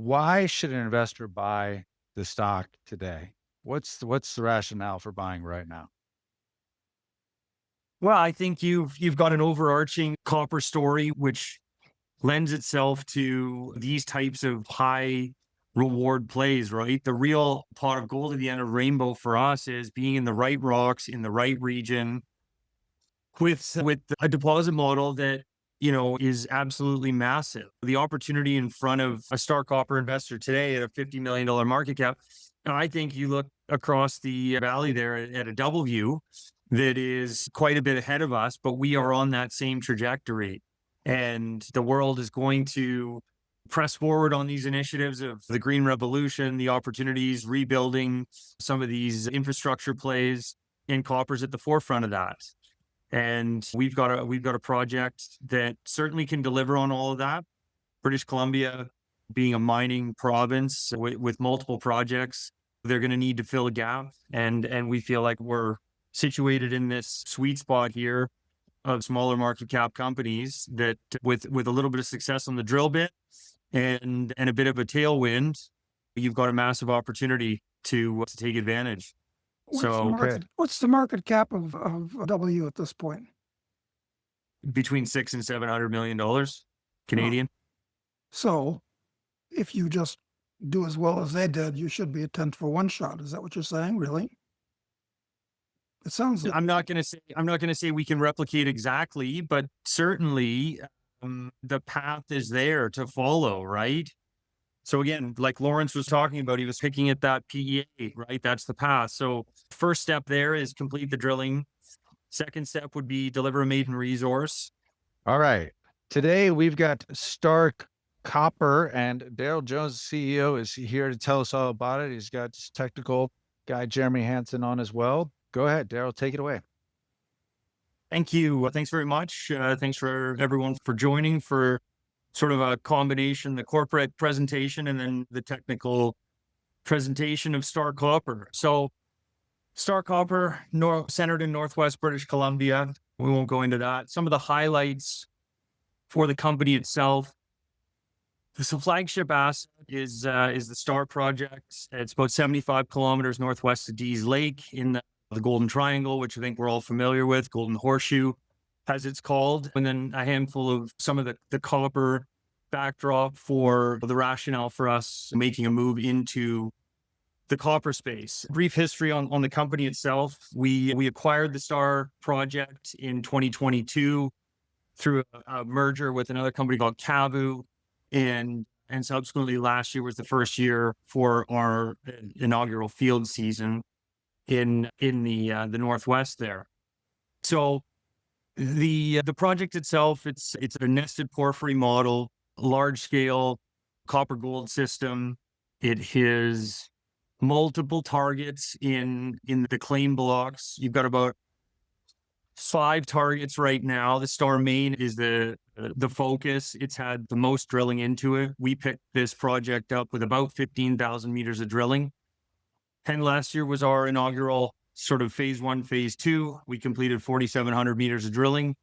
why should an investor buy the stock today? What's the rationale for buying right now? Well, I think you've got an overarching copper story, which lends itself to these types of high reward plays, right? The real pot of gold at the end of the rainbow for us is being in the right rocks in the right region with a deposit model that is absolutely massive. The opportunity in front of a Star Copper investor today at a $50 million market cap. I think you look across the valley there at a DoubleView that is quite a bit ahead of us, but we are on that same trajectory. And the world is going to press forward on these initiatives of the green revolution, the opportunities, rebuilding some of these infrastructure plays, and copper's at the forefront of that. And we've got a project that certainly can deliver on all of that. British Columbia being a mining province with multiple projects, they're going to need to fill a gap. And we feel like we're situated in this sweet spot here of smaller market cap companies that with a little bit of success on the drill bit and a bit of a tailwind, you've got a massive opportunity to take advantage. What's the market cap of W at this point? Between $600 and $700 million Canadian. So if you just do as well as they did, you should be a 10 for one shot. Is that what you're saying? Really? It sounds like... I'm not going to say we can replicate exactly, but certainly the path is there to follow, right? So again, like Lawrence was talking about, he was picking at that PEA, right? That's the path. So first step there is complete the drilling. Second step would be deliver a maiden resource. All right. Today we've got Star Copper, and Darrell Jones, CEO, is here to tell us all about it. He's got his technical guy, Jeremy Hanson, on as well. Go ahead, Darrell, take it away. Thank you. Thanks very much. Thanks for everyone for joining for sort of a combination, the corporate presentation and then the technical presentation of Star Copper. So Star Copper, centered in Northwest British Columbia. We won't go into that. Some of the highlights for the company itself. The flagship asset is the Star project. It's about 75 kilometers northwest of Dease Lake in the Golden Triangle, which I think we're all familiar with. Golden Horseshoe, as it's called. And then a handful of some of the copper backdrop for the rationale for us making a move into the copper space. Brief history on the company itself. We acquired the Star project in 2022 through a merger with another company called Cavu, and subsequently last year was the first year for our inaugural field season in the Northwest there. So the project itself, it's a nested porphyry model, large scale copper gold system. It has multiple targets in the claim blocks. You've got about 5 targets right now. The Star Main is the focus. It's had the most drilling into it. We picked this project up with about 15,000 meters of drilling. And last year was our inaugural sort of phase 1, phase 2. We completed 4,700 meters of drilling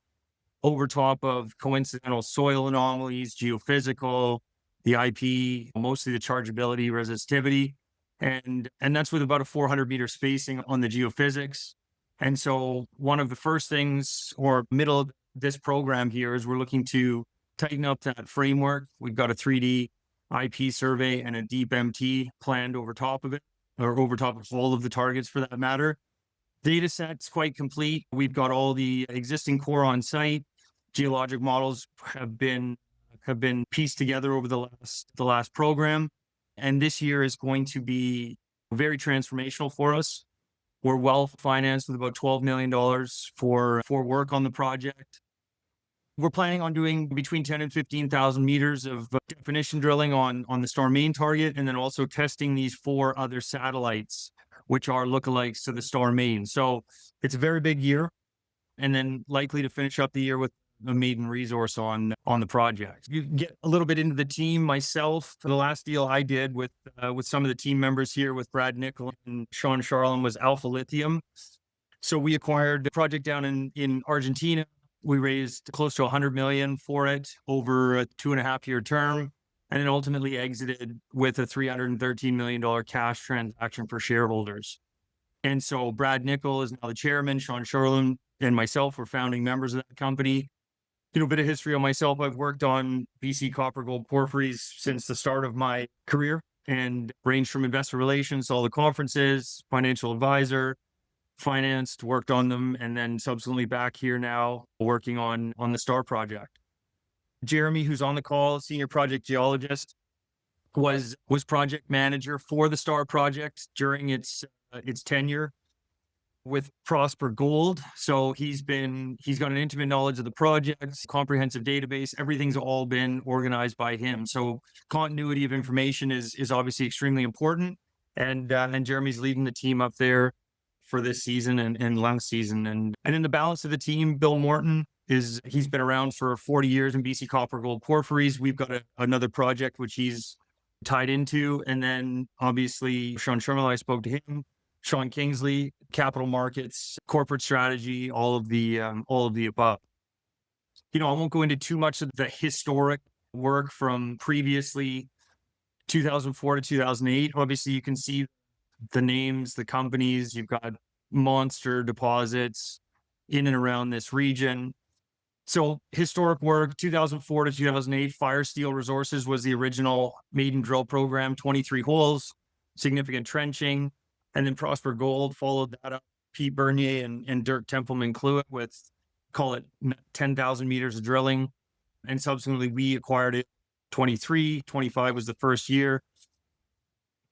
over top of coincidental soil anomalies, geophysical, the IP, mostly the chargeability, resistivity. And that's with about a 400 meter spacing on the geophysics. And so one of the first things or middle of this program here is we're looking to tighten up that framework. We've got a 3D IP survey and a deep MT planned over top of it, or over top of all of the targets for that matter. Data set's quite complete. We've got all the existing core on site. Geologic models have been pieced together over the last program. And this year is going to be very transformational for us. We're well financed with about $12 million for work on the project. We're planning on doing between 10 and 15,000 meters of definition drilling on the Star Main target, and then also testing these 4 other satellites, which are lookalikes to the Star Main. So it's a very big year, and then likely to finish up the year with a maiden resource on the project. You get a little bit into the team. Myself, for the last deal I did with some of the team members here with Brad Nickel and Sean Charlin was Alpha Lithium. So we acquired the project down in Argentina. We raised close to $100 million for it over a 2.5-year term. and then ultimately exited with a $313 million cash transaction for shareholders. And so Brad Nickel is now the chairman, Sean Sherlin and myself were founding members of that company. A bit of history on myself. I've worked on BC copper gold porphyries since the start of my career and ranged from investor relations to all the conferences, financial advisor, financed, worked on them, and then subsequently back here now working on the STAR project. Jeremy, who's on the call, senior project geologist, was project manager for the STAR project during its tenure with Prosper Gold. So he's got an intimate knowledge of the project, comprehensive database. Everything's all been organized by him. So continuity of information is obviously extremely important. And Jeremy's leading the team up there for this season and last season. And in the balance of the team, Bill Morton he's been around for 40 years in BC copper gold porphyries. We've got another project which he's tied into. And then obviously Sean Sherman, I spoke to him. Sean Kingsley, capital markets, corporate strategy, all of the above. I won't go into too much of the historic work from previously 2004 to 2008. Obviously, you can see the names, the companies. You've got monster deposits in and around this region. So historic work, 2004 to 2008, Fire Steel Resources was the original Maiden drill program, 23 holes, significant trenching. And then Prosper Gold followed that up. Pete Bernier and Dirk Templeman-Cluett with, call it 10,000 meters of drilling. And subsequently, we acquired it. 25 was the first year.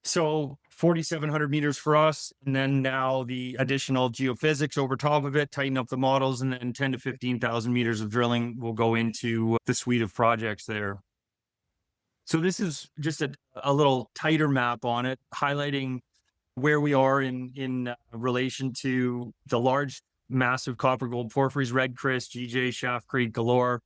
So 4,700 meters for us. And then now the additional geophysics over top of it, tighten up the models, and then 10 to 15,000 meters of drilling will go into the suite of projects there. So this is just a little tighter map on it, highlighting where we are in relation to the large, massive copper gold porphyries, Red Chris, GJ, Shaft Creek, Galore.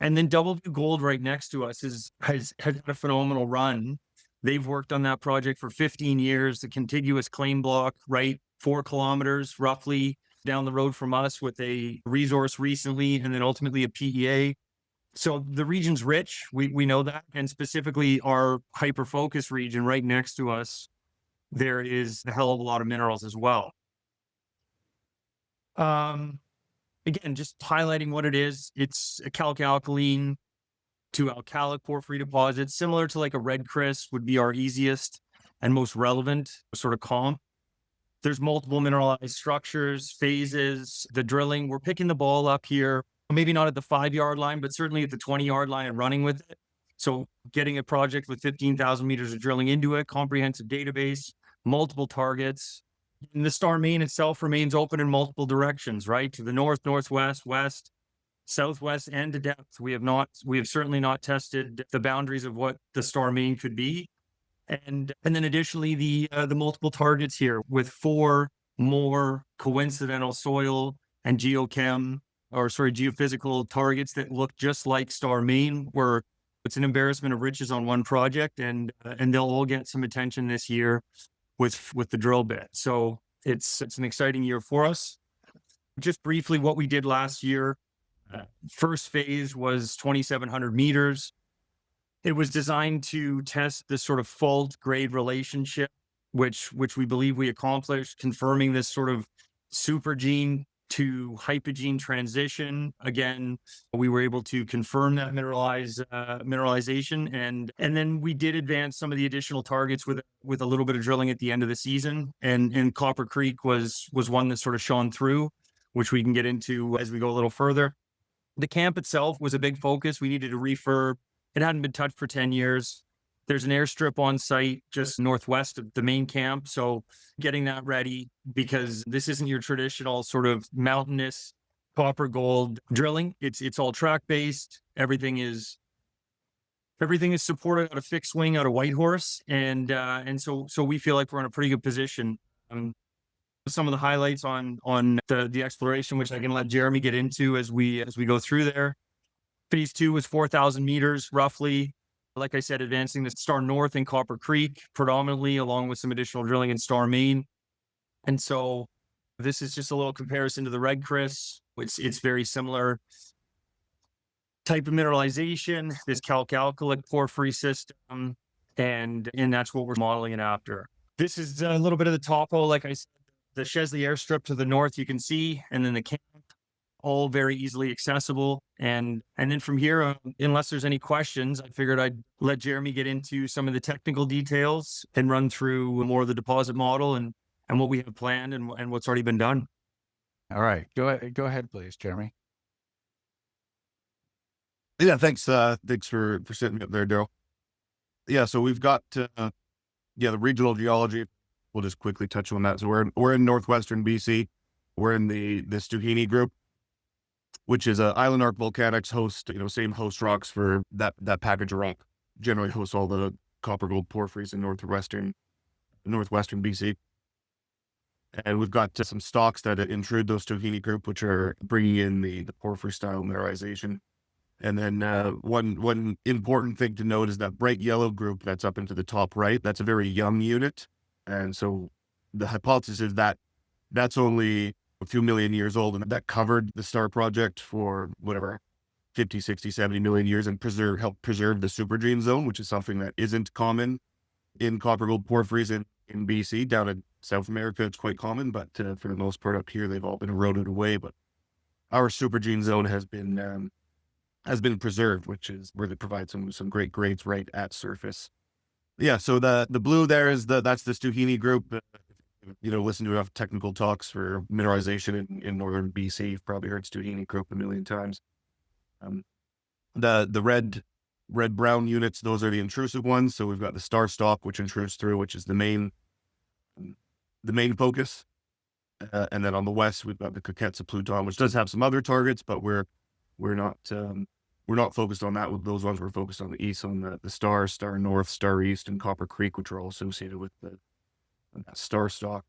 And then DoubleView Gold right next to us has had a phenomenal run. They've worked on that project for 15 years, the contiguous claim block, right, 4 kilometers roughly down the road from us with a resource recently, and then ultimately a PEA. So the region's rich, we know that, and specifically our hyper-focus region right next to us, there is a hell of a lot of minerals as well. Again, just highlighting what it is. It's a calc-alkaline to alkalic porphyry deposit, similar to like a Red Chris would be our easiest and most relevant sort of comp. There's multiple mineralized structures, phases, the drilling. We're picking the ball up here, maybe not at the 5-yard line, but certainly at the 20-yard line and running with it. So getting a project with 15,000 meters of drilling into it, comprehensive database, multiple targets. And the Star Main itself remains open in multiple directions, right? To the north, northwest, west, southwest, and to depth. We have certainly not tested the boundaries of what the Star Main could be. And then additionally, the multiple targets here with 4 more coincidental soil and geophysical targets that look just like Star Main, where it's an embarrassment of riches on one project, and they'll all get some attention this year with the drill bit. So it's an exciting year for us. Just briefly, what we did last year, first phase was 2,700 meters. It was designed to test this sort of fault-grade relationship, which we believe we accomplished, confirming this sort of supergene to hypogene transition. Again, we were able to confirm that mineralization, and then we did advance some of the additional targets with a little bit of drilling at the end of the season. And Copper Creek was one that sort of shone through, which we can get into as we go a little further. The camp itself was a big focus. We needed to refurb. It hadn't been touched for 10 years. There's an airstrip on site just northwest of the main camp. So getting that ready, because this isn't your traditional sort of mountainous copper gold drilling. It's all track based. Everything is supported out of fixed wing, out of Whitehorse. And so we feel like we're in a pretty good position. Some of the highlights on the exploration, which I can let Jeremy get into as we go through there. Phase 2 was 4,000 meters roughly. Like I said, advancing the Star North in Copper Creek predominantly, along with some additional drilling in Star Main. And so this is just a little comparison to the Red Chris. It's very similar. type of mineralization, this calc-alkalic porphyry system, and that's what we're modeling it after. This is a little bit of the topo, like I said, the Chesley airstrip to the north you can see, and then the camp, all very easily accessible. And then from here, unless there's any questions, I figured I'd let Jeremy get into some of the technical details and run through more of the deposit model and what we have planned and what's already been done. All right. Go ahead, please, Jeremy. Yeah, thanks. Thanks for setting me up there, Darrell. Yeah, so we've got the regional geology. We'll just quickly touch on that. So we're in northwestern BC. We're in the Stuhini group, which is island arc volcanics host, same host rocks for that package of rock. Generally hosts all the copper gold porphyries in northwestern BC. And we've got some stocks that intrude those Stuhini group, which are bringing in the porphyry style mineralization. And then one important thing to note is that bright yellow group that's up into the top right, that's a very young unit. And so the hypothesis is that that's only a few million years old, and that covered the star project for whatever, 50, 60, 70 million years, and helped preserve the supergene zone, which is something that isn't common in copper gold porphyries in BC. Down in South America, it's quite common, but for the most part up here, they've all been eroded away. But our supergene zone has been preserved, which is where they provide some great grades right at surface. Yeah, so the blue there is that's the Stuhini group. Listen to enough technical talks for mineralization in northern BC. You've probably heard Stuhini group a million times. The red brown units, those are the intrusive ones. So we've got the star stalk, which intrudes through, which is the main focus. And then on the west, we've got the Coquetza Pluton, which does have some other targets, but we're not focused on that with those ones. We're focused on the east, on the Star North, Star East, and Copper Creek, which are all associated with that star stalk,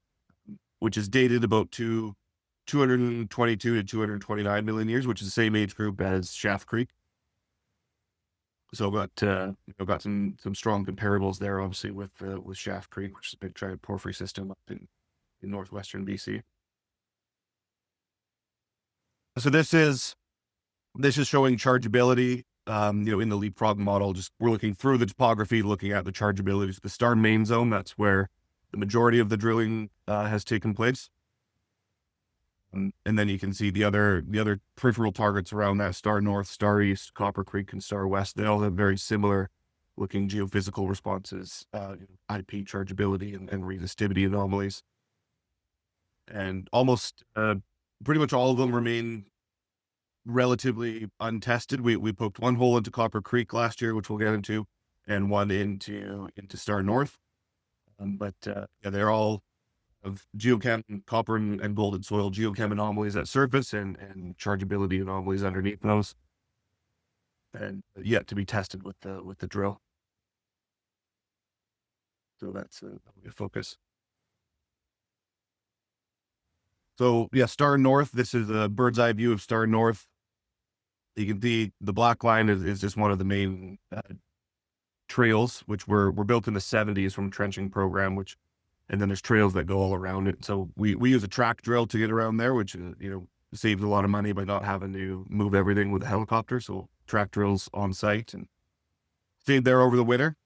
which is dated about 222 to 229 million years, which is the same age group as Shaft Creek. So got some strong comparables there, obviously with Shaft Creek, which is a big giant porphyry system up in northwestern BC. So this is showing chargeability, in the leapfrog model. Just we're looking through the topography, looking at the chargeabilities. The star main zone, that's where the majority of the drilling has taken place. And then you can see the other peripheral targets around that: Star North, Star East, Copper Creek, and Star West. They all have very similar looking geophysical responses, IP chargeability and resistivity anomalies. And almost pretty much all of them remain relatively untested. We poked one hole into Copper Creek last year, which we'll get into, and one into Star North. But they're all of geochem, copper and golden soil geochem anomalies at surface and chargeability anomalies underneath those, and yet to be tested with the drill. So that's a focus. So yeah, Star North. This is a bird's eye view of Star North. You can see the black line is just one of the main trails, which were built in the 70s from a trenching program, and then there's trails that go all around it. So we use a track drill to get around there, which saves a lot of money by not having to move everything with a helicopter. So track drills on site, and stayed there over the winter.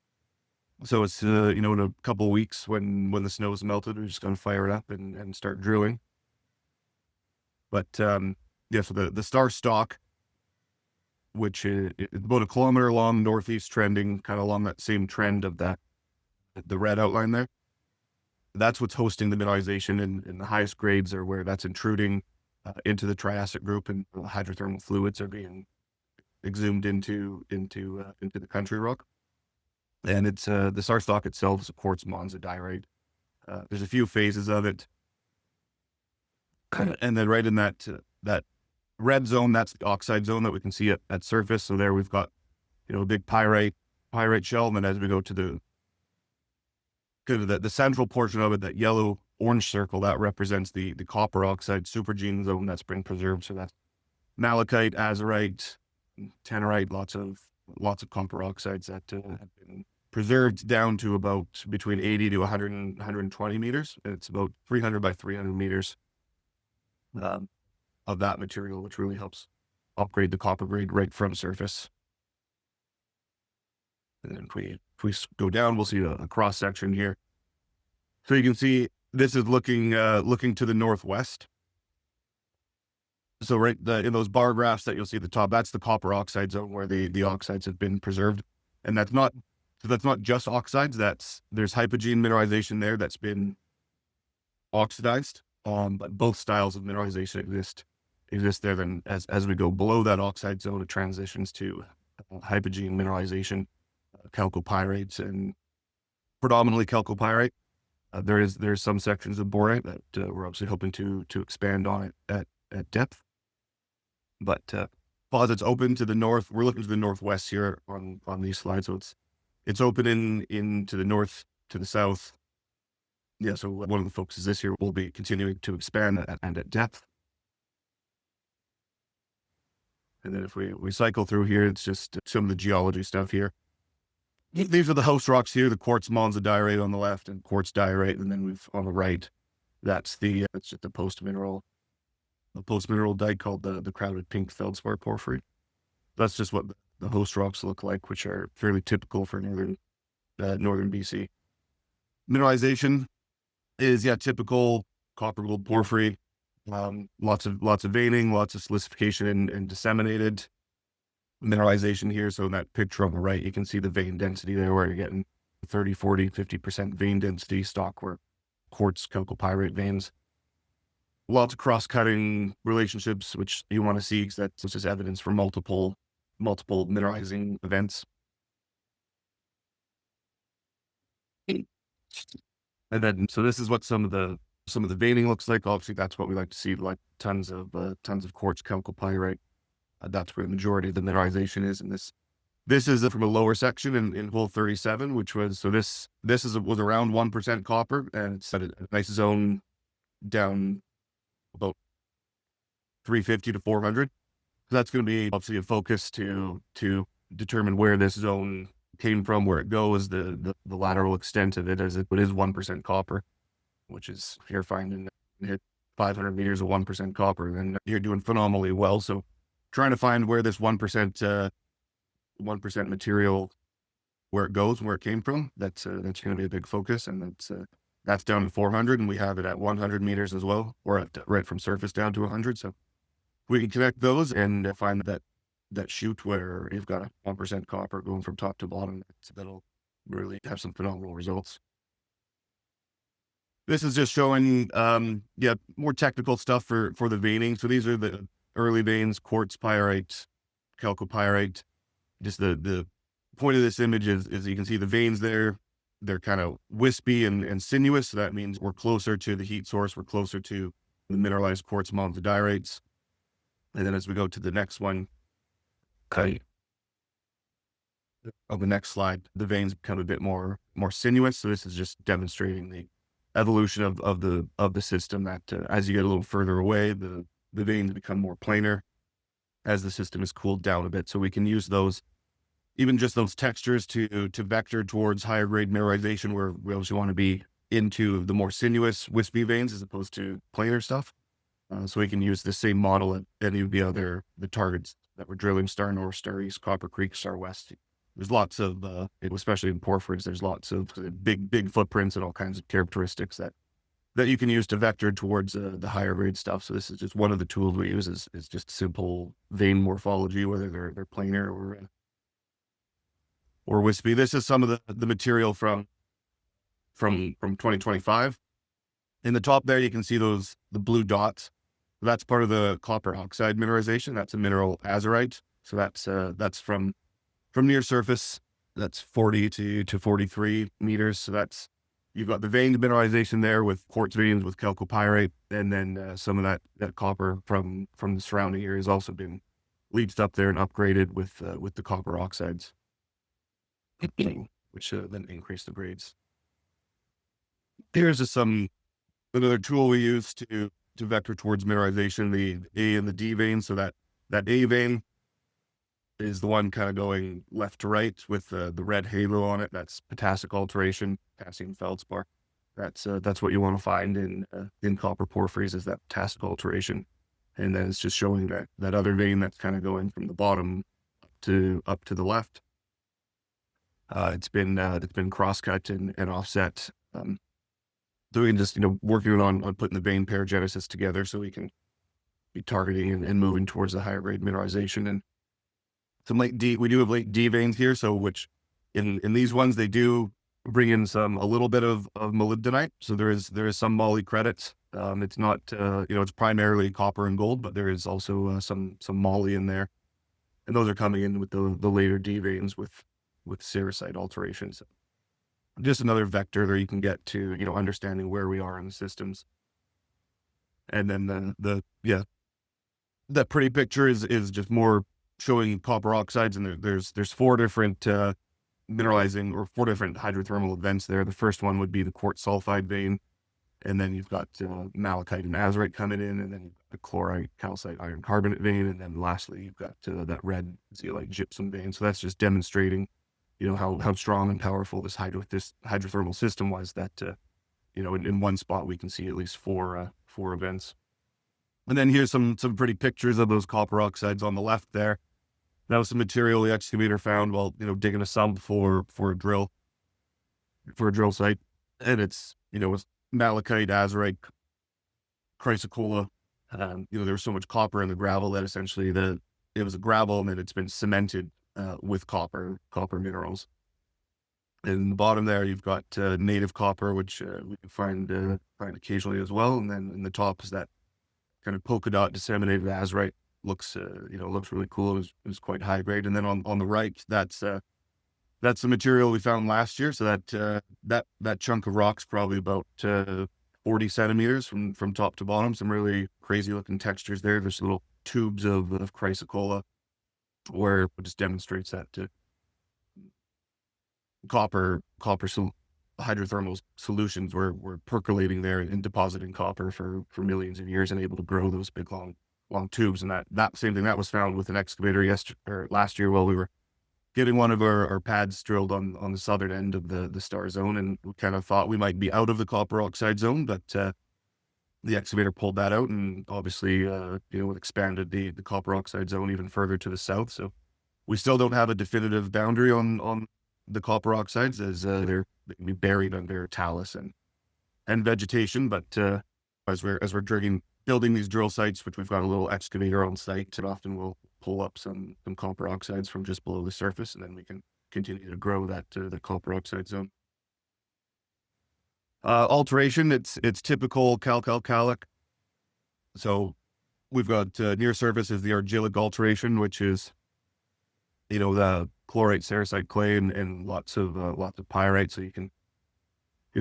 So it's in a couple of weeks when the snow's melted, we're just gonna fire it up and start drilling. But so the star stalk, which is about 1 kilometer long, northeast trending, kind of along that same trend of the red outline there. That's what's hosting the mineralization, and the highest grades are where that's intruding into the Triassic group, and hydrothermal fluids are being exhumed into the country rock. And it's the star stalk itself is a quartz monzonite. There's a few phases of it, and then right in that red zone, that's the oxide zone that we can see at surface. So there we've got a big pyrite shelf, and as we go to the central portion of it, that yellow orange circle, that represents the copper oxide supergene zone that's been preserved. So that's malachite, azurite, tannerite, lots of copper oxides that have been preserved down to about between 80 to 100 and 120 meters. It's about 300 by 300 meters of that material, which really helps upgrade the copper grade right from surface. And then if we go down, we'll see a cross section here. So you can see this is looking to the northwest. So right in those bar graphs that you'll see at the top, that's the copper oxide zone where the oxides have been preserved. And that's not just oxides. There's hypogene mineralization there that's been oxidized. But both styles of mineralization exist there. Then as we go below that oxide zone, it transitions to hypogene mineralization, chalcopyrites, and predominantly chalcopyrite. There's some sections of borate that we're obviously hoping to expand on it at depth. But deposits open to the north. We're looking to the northwest here on these slides, so it's open in to the north, to the south. Yeah, so one of the focuses this year will be continuing to expand and at depth. And then if we cycle through here, it's just some of the geology stuff here. These are the host rocks here, the quartz monzonite on the left and quartz diorite, and then we've on the right, that's just a post mineral dike called the crowded pink feldspar porphyry. That's just what the host rocks look like, which are fairly typical for northern BC. Mineralization is typical copper gold porphyry. Lots of veining, lots of silicification and disseminated mineralization here. So in that picture on the right, you can see the vein density there where you're getting 30, 40, 50% vein density stock where quartz chalcopyrite veins. Lots of cross-cutting relationships, which you want to see because that's just evidence for multiple mineralizing events. And then, so this is what some of the veining looks like. Obviously, that's what we like to see, like tons of quartz chalcopyrite. That's where the majority of the mineralization is. And this is from a lower section in hole 37, which was, was around 1% copper, and it's at a nice zone down about 350 to 400. So that's going to be obviously a focus to determine where this zone came from, where it goes, the lateral extent of it, as it is 1% copper, which is, if you're finding hit 500 meters of 1% copper, then you're doing phenomenally well. So trying to find where this 1% material, where it goes, where it came from, that's going to be a big focus. And that's down to 400, and we have it at 100 meters as well, or right from surface down to 100. So we can connect those and find that chute where you've got a 1% copper going from top to bottom. That'll really have some phenomenal results. This is just showing, more technical stuff for the veining. So these are the early veins: quartz pyrite, chalcopyrite. Just the point of this image is you can see the veins there. They're kind of wispy and sinuous. So that means we're closer to the heat source. We're closer to the mineralized quartz monzonite. And then as we go to the next one, on the next slide, the veins become a bit more sinuous. So this is just demonstrating the evolution of the system, that as you get a little further away, the veins become more planar as the system is cooled down a bit. So we can use those, even just those textures, to vector towards higher grade mineralization, where we also want to be into the more sinuous, wispy veins as opposed to planar stuff. So we can use the same model at any of the targets that we're drilling: Star North, Star East, Copper Creek, Star West. There's lots of, especially in porphyries, there's lots of big footprints and all kinds of characteristics that you can use to vector towards the higher grade stuff. So this is just one of the tools we use is just simple vein morphology, whether they're planar or wispy. This is some of the material from 2025. In the top there, you can see the blue dots. That's part of the copper oxide mineralization. That's a mineral azurite. So that's from near surface. That's 40 to 43 meters. So you've got the veined mineralization there with quartz veins with chalcopyrite, and then some of that copper from the surrounding area has also been leached up there and upgraded with the copper oxides, which then increase the grades. Here's just another tool we use to vector towards mineralization, the A and the D veins. So that A vein is the one kind of going left to right with the red halo on it. That's potassic alteration, potassium feldspar. That's what you want to find in copper porphyries, is that potassic alteration. And then it's just showing that other vein that's kind of going from the bottom up to the left. It's been cross-cut and offset. So we can just, working on putting the vein pair genesis together so we can be targeting and moving towards the higher grade mineralization. And some late D, we do have late D veins here. So which in these ones, they do bring in a little bit of molybdenite. So there is some moly credits. It's not, it's primarily copper and gold, but there is also some moly in there. And those are coming in with the later D veins with sericite alterations. Just another vector that you can get to, understanding where we are in the systems. And then that pretty picture is just more showing copper oxides, and there's 4 different mineralizing or 4 different hydrothermal events there. The first one would be the quartz sulfide vein, and then you've got malachite and azurite coming in, and then the chlorite, calcite, iron carbonate vein, and then lastly you've got that red zeolite gypsum vein. So that's just demonstrating, how strong and powerful this hydrothermal system was. That in one spot we can see at least 4 events. And then here's some pretty pictures of those copper oxides on the left there. That was some material the excavator found while digging a sump for a drill site, and it's with malachite, azurite, chrysocolla. There was so much copper in the gravel that essentially it was a gravel and then it's been cemented with copper minerals. And in the bottom there, you've got native copper, which we can find occasionally as well. And then in the top is that kind of polka dot disseminated azurite. Looks really cool. It was quite high grade. And then on the right, that's the material we found last year. So that chunk of rock's probably about 40 centimeters from top to bottom. Some really crazy looking textures there. There's little tubes of chrysocolla, where it just demonstrates that copper hydrothermal solutions were percolating there and depositing copper for millions of years and able to grow those big long tubes. And that same thing that was found with an excavator last year while we were getting one of our pads drilled on the southern end of the star zone, and we kind of thought we might be out of the copper oxide zone, but the excavator pulled that out, and obviously expanded the copper oxide zone even further to the south. So we still don't have a definitive boundary on the copper oxides, as they can be buried under talus and vegetation. But as we're building these drill sites, which we've got a little excavator on site, and often we'll pull up some copper oxides from just below the surface, and then we can continue to grow that the copper oxide zone. Alteration, it's typical calc-alkalic. So we've got near surface is the argillic alteration, which is the chlorite, sericite, clay, and lots of pyrite. So you can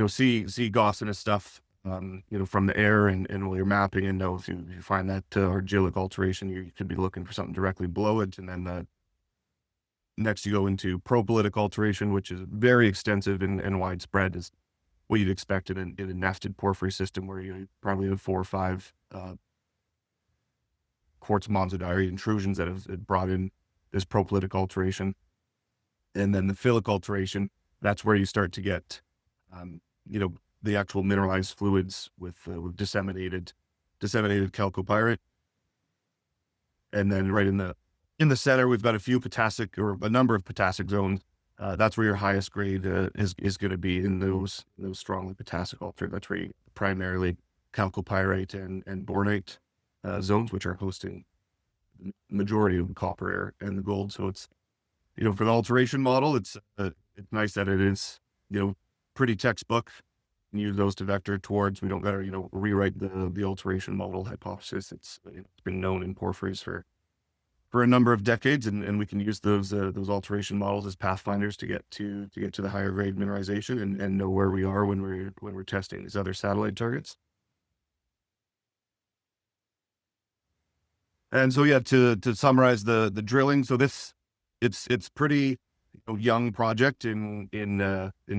see gossainous stuff from the air, and while you're mapping, and if you find that argillic alteration, you could be looking for something directly below it. And then next you go into propylitic alteration, which is very extensive and widespread, is what you'd expect in a nested porphyry system, where you probably have 4 or 5 quartz monzonite intrusions that have brought in this propylitic alteration. And then the phyllic alteration, that's where you start to get the actual mineralized fluids with disseminated chalcopyrite. And then right in the center, we've got a number of potassic zones. That's where your highest grade is going to be in those strongly potassic altered. That's where you primarily chalcopyrite and bornite zones, which are hosting the majority of the copper and the gold. So it's for the alteration model, it's nice that it is pretty textbook. Use those to vector towards. We don't got to rewrite the alteration model hypothesis. It's been known in porphyries for a number of decades, and we can use those alteration models as pathfinders to get to the higher grade mineralization and know where we are when we're testing these other satellite targets. And so to summarize the drilling, so it's pretty young project in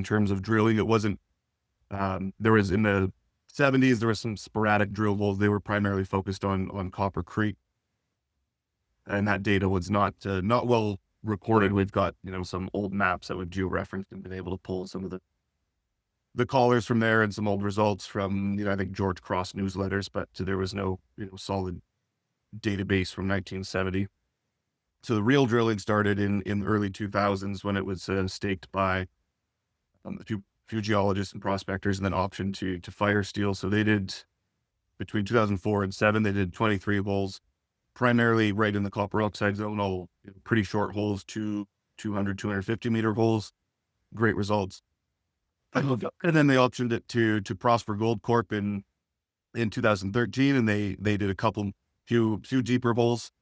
terms of drilling. It wasn't. There was in the 70s, there was some sporadic drill holes. They were primarily focused on Copper Creek, and that data was not well recorded. We've got some old maps that we've georeferenced and been able to pull some of the callers from there, and some old results from I think George Cross newsletters, but there was no solid database from 1970. So the real drilling started in the early 2000s when it was staked by a few geologists and prospectors, and then optioned to fire steel. So they did, between 2004 and 7, they did 23 holes, primarily right in the copper oxide zone, all pretty short holes, 250 meter holes, great results. And then they optioned it to Prosper Gold Corp in 2013, and they did a few deeper holes,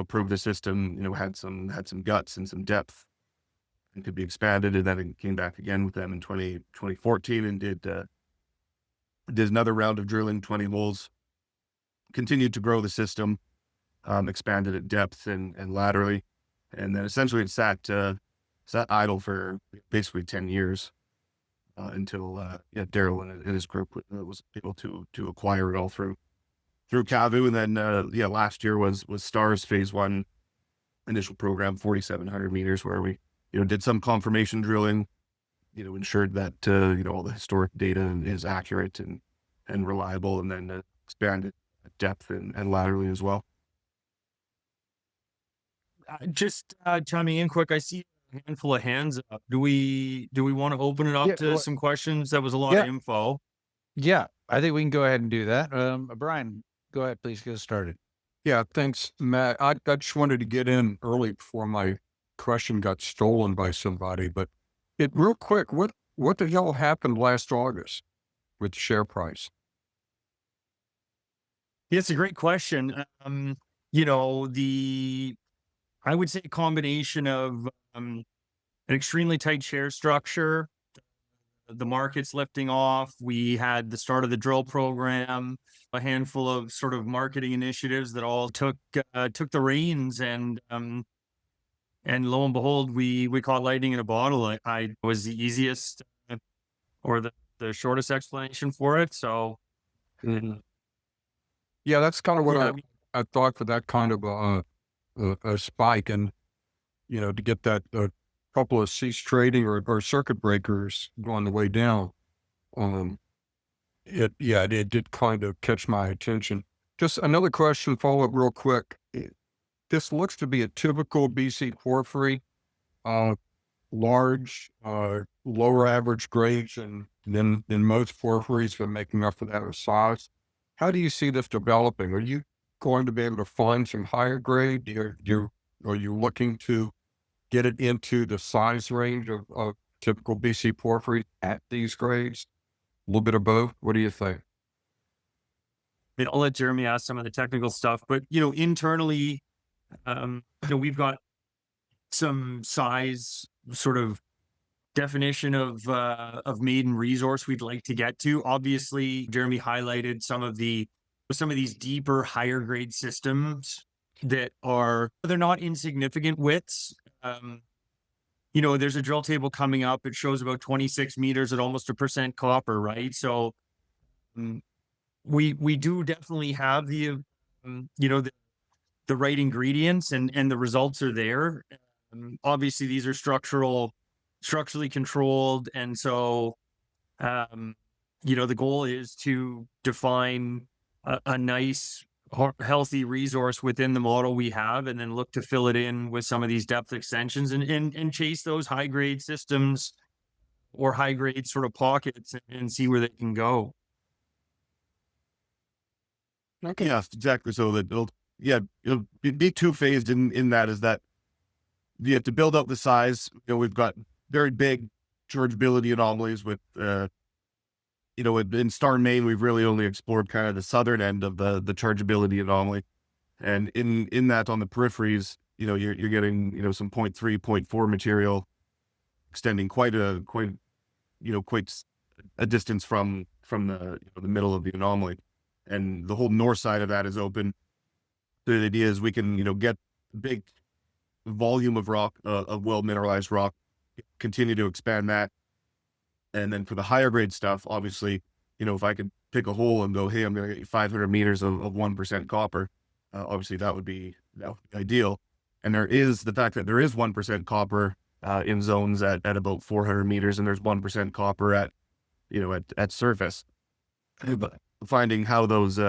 proved the system, had some guts and some depth and could be expanded. And then it came back again with them in 2014 and did another round of drilling, 20 holes, continued to grow the system, expanded at depth and laterally. And then essentially it sat idle for basically 10 years. Until Darrell and his group was able to acquire it all through CAVU. And then last year was STAR's phase 1 initial program, 4,700 meters, where we did some confirmation drilling, ensured that all the historic data is accurate and reliable, and then expanded at depth and laterally as well. Just chiming in quick, I see a handful of hands up. Do we want to open it up to some questions? That was a lot of info. Yeah, I think we can go ahead and do that. Brian, go ahead, please get us started. Yeah, thanks, Matt. I just wanted to get in early before my question got stolen by somebody, but real quick, what the hell happened last August with the share price? Yeah, it's a great question. I would say a combination of an extremely tight share structure, the market's lifting off. We had the start of the drill program, a handful of sort of marketing initiatives that all took the reins, and lo and behold, we caught lightning in a bottle. I was the easiest or the shortest explanation for it. So, yeah, that's kind of what I thought for that kind of a spike, and to get that couple of cease trading or circuit breakers going the way down. It did kind of catch my attention. Just another question, follow up real quick. This looks to be a typical BC porphyry, large, lower average grades than most porphyries, but making up for that size. How do you see this developing? Are you going to be able to find some higher grade? Are you looking to get it into the size range of typical BC porphyry at these grades? A little bit of both. What do you think? I'll let Jeremy ask some of the technical stuff, but internally, we've got some size sort of definition of Maiden resource we'd like to get to. Obviously, Jeremy highlighted some of these deeper, higher grade systems that they're not insignificant widths. There's a drill table coming up. It shows about 26 meters at almost 1% copper, right? So we do definitely have the right ingredients, and the results are there. Obviously, these are structurally controlled, and so the goal is to define a nice, healthy resource within the model we have, and then look to fill it in with some of these depth extensions and chase those high grade systems or high grade sort of pockets and see where they can go. Okay. Yeah, exactly. So that it'll be two-phased in that, is that you have to build up the size. We've got very big chargeability anomalies with in Star Main, we've really only explored kind of the southern end of the chargeability anomaly. And in that, on the peripheries, you're getting, some 0.3, 0.4 material extending quite a distance from the middle of the anomaly. And the whole north side of that is open. So the idea is we can, get big volume of rock, of well mineralized rock, continue to expand that. And then for the higher grade stuff, obviously, if I could pick a hole and go, hey, I'm going to get you 500 meters of 1% copper, obviously that would be ideal. And there is the fact that there is 1% copper in zones at about 400 meters, and there's 1% copper at surface. But finding how those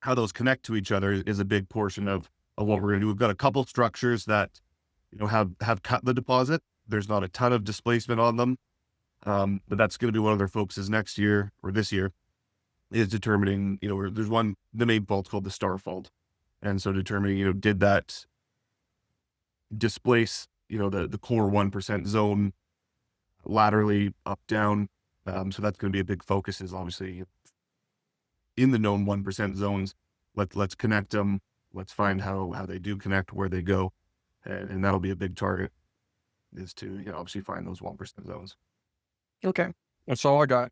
how those connect to each other is a big portion of what we're going to do. We've got a couple structures that, have cut the deposit. There's not a ton of displacement on them. But that's going to be one of their focuses next year or this year, is determining, where there's the main fault's called the star fault. And so determining, did that displace, the core 1% zone laterally up, down. So that's going to be a big focus, is obviously in the known 1% zones. Let's connect them. Let's find how they do connect, where they go. And that'll be a big target, is to, obviously find those 1% zones. Okay. That's all I got.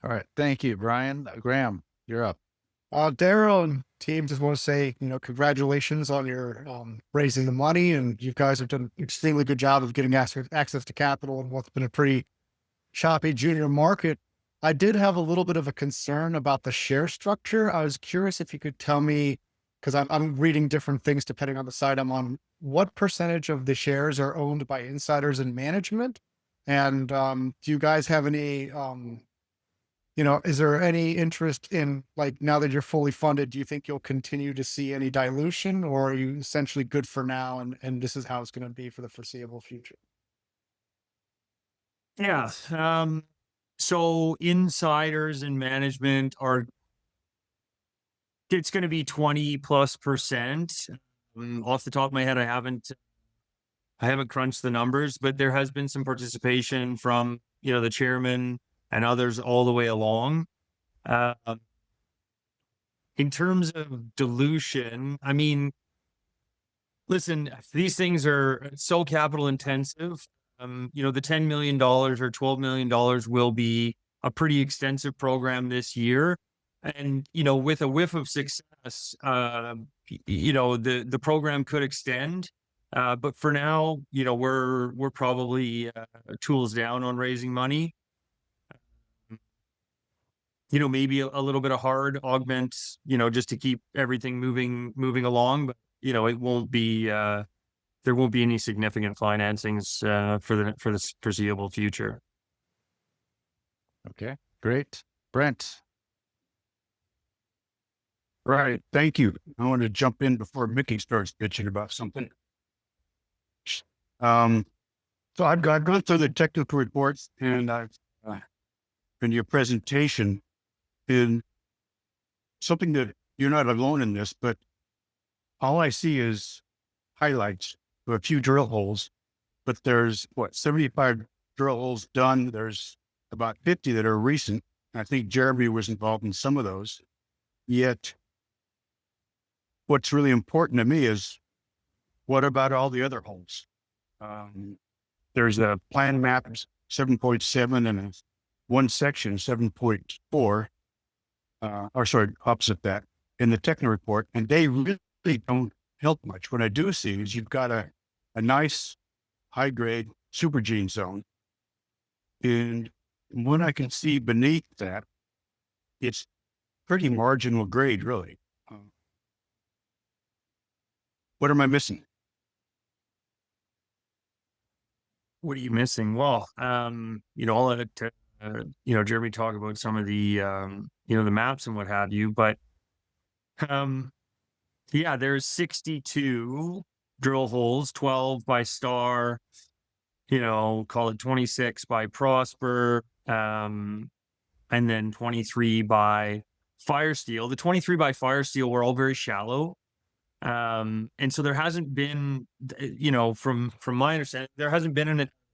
All right. Thank you, Brian. Graham, you're up. Darrell and team, just want to say, congratulations on your raising the money, and you guys have done an extremely good job of getting access to capital in what's been a pretty choppy junior market. I did have a little bit of a concern about the share structure. I was curious if you could tell me, because I'm reading different things depending on the side I'm on, what percentage of the shares are owned by insiders and management? And do you guys have any, is there any interest in, like, now that you're fully funded, do you think you'll continue to see any dilution, or are you essentially good for now and this is how it's going to be for the foreseeable future? Yeah. So insiders and management it's going to be 20+%. Off the top of my head, I haven't crunched the numbers, but there has been some participation from, the chairman and others all the way along. In terms of dilution, I mean, listen, these things are so capital intensive. The $10 million or $12 million will be a pretty extensive program this year. And, with a whiff of success, the program could extend. But for now, we're probably tools down on raising money. Maybe a little bit of hard augment, just to keep everything moving along. But, it won't be, there won't be any significant financings for the foreseeable future. Okay, great. Brent. Right. Thank you. I want to jump in before Mickey starts bitching about something. So I've gone through the technical reports, and I've in your presentation, in something that you're not alone in this, but all I see is highlights of a few drill holes, but there's 75 drill holes done. There's about 50 that are recent. I think Jeremy was involved in some of those. Yet what's really important to me is, what about all the other holes? There's a plan map 7.7 and one section 7.4, or sorry, opposite that, in the technical report, and they really don't help much. What I do see is you've got a nice high grade supergene zone, and what I can see beneath that, it's pretty marginal grade, really. What am I missing? What are you missing? Well, I'll let Jeremy talk about some of the the maps and what have you, but there's 62 drill holes, 12 by Star, call it 26 by Prosper, and then 23 by Firesteel. The 23 by Firesteel were all very shallow. And so there hasn't been, from my understanding, there hasn't been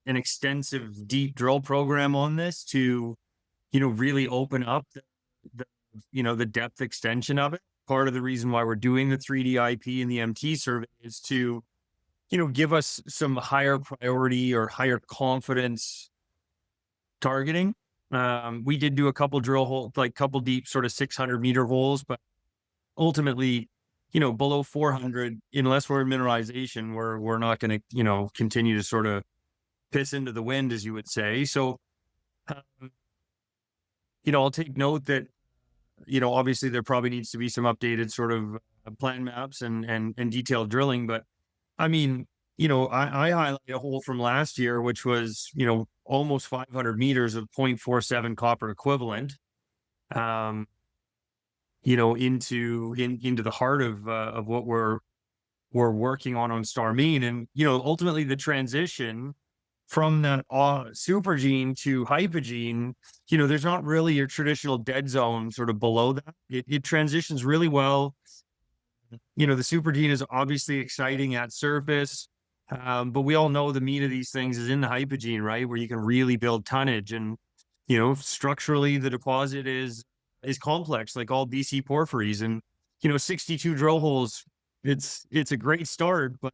an extensive deep drill program on this to, really open up the depth extension of it. Part of the reason why we're doing the 3D IP and the MT survey is to, give us some higher priority or higher confidence targeting. We did do a couple drill holes, like couple deep sort of 600-meter holes, but ultimately, below 400, unless we're in mineralization, we're not going to, continue to sort of piss into the wind, as you would say. So, I'll take note that, obviously there probably needs to be some updated sort of plan maps and detailed drilling. But I mean, I highlight a hole from last year, which was, almost 500 meters of 0.47 copper equivalent. into the heart of what we're working on Star Main. And, ultimately the transition from that supergene to hypogene, there's not really your traditional dead zone sort of below that. It transitions really well. The supergene is obviously exciting at surface, but we all know the meat of these things is in the hypogene, right? Where you can really build tonnage. And, structurally the deposit is complex, like all BC porphyries. And, 62 drill holes, it's a great start, but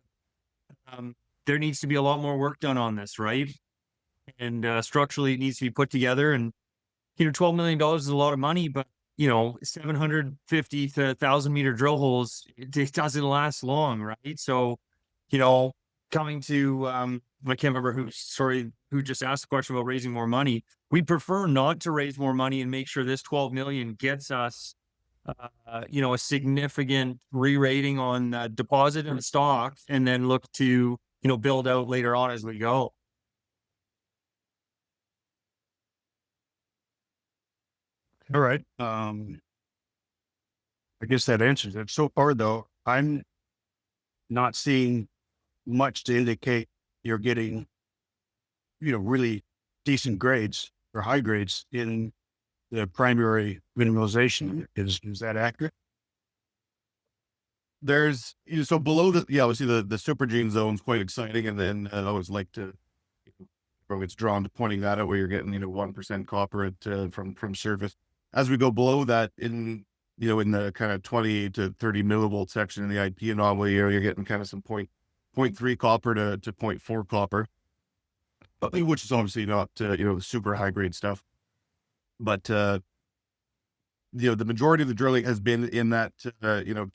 there needs to be a lot more work done on this, right? And structurally it needs to be put together. And, $12 million is a lot of money, but 750 to 1,000-meter drill holes, it doesn't last long, right? So, coming to, I can't remember who just asked the question about raising more money. We prefer not to raise more money and make sure this 12 million gets us, a significant re-rating on deposit and stock, and then look to, build out later on as we go. All right. I guess that answers it. So far, though, I'm not seeing much to indicate you're getting, really decent grades or high grades in the primary mineralization. Is that accurate? There's, so below obviously the supergene zone is quite exciting. And then I always like to, it's drawn to pointing that out where you're getting, 1% copper from surface. As we go below that in the kind of 20 to 30 millivolt section in the IP anomaly area, you're getting kind of some 0.3 copper to 0.4 copper, which is obviously not, the super high grade stuff. But, the majority of the drilling has been in that,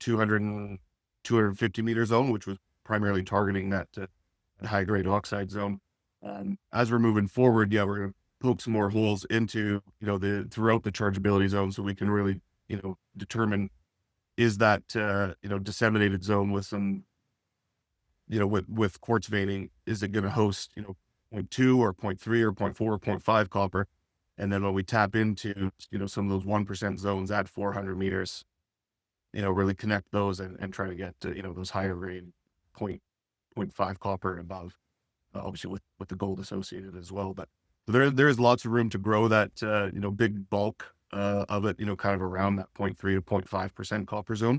250 meter zone, which was primarily targeting that high grade oxide zone. As we're moving forward, we're going to poke some more holes into, throughout the chargeability zone, so we can really, determine is that, disseminated zone with some, with quartz veining, is it going to host, 0.2 or 0.3 or 0.4 or 0.5 copper? And then when we tap into, some of those 1% zones at 400 meters, really connect those and try to get to, those higher grade 0.5 copper and above, obviously with the gold associated as well. But there is lots of room to grow that, big bulk of it, kind of around that 0.3 to 0.5% copper zone.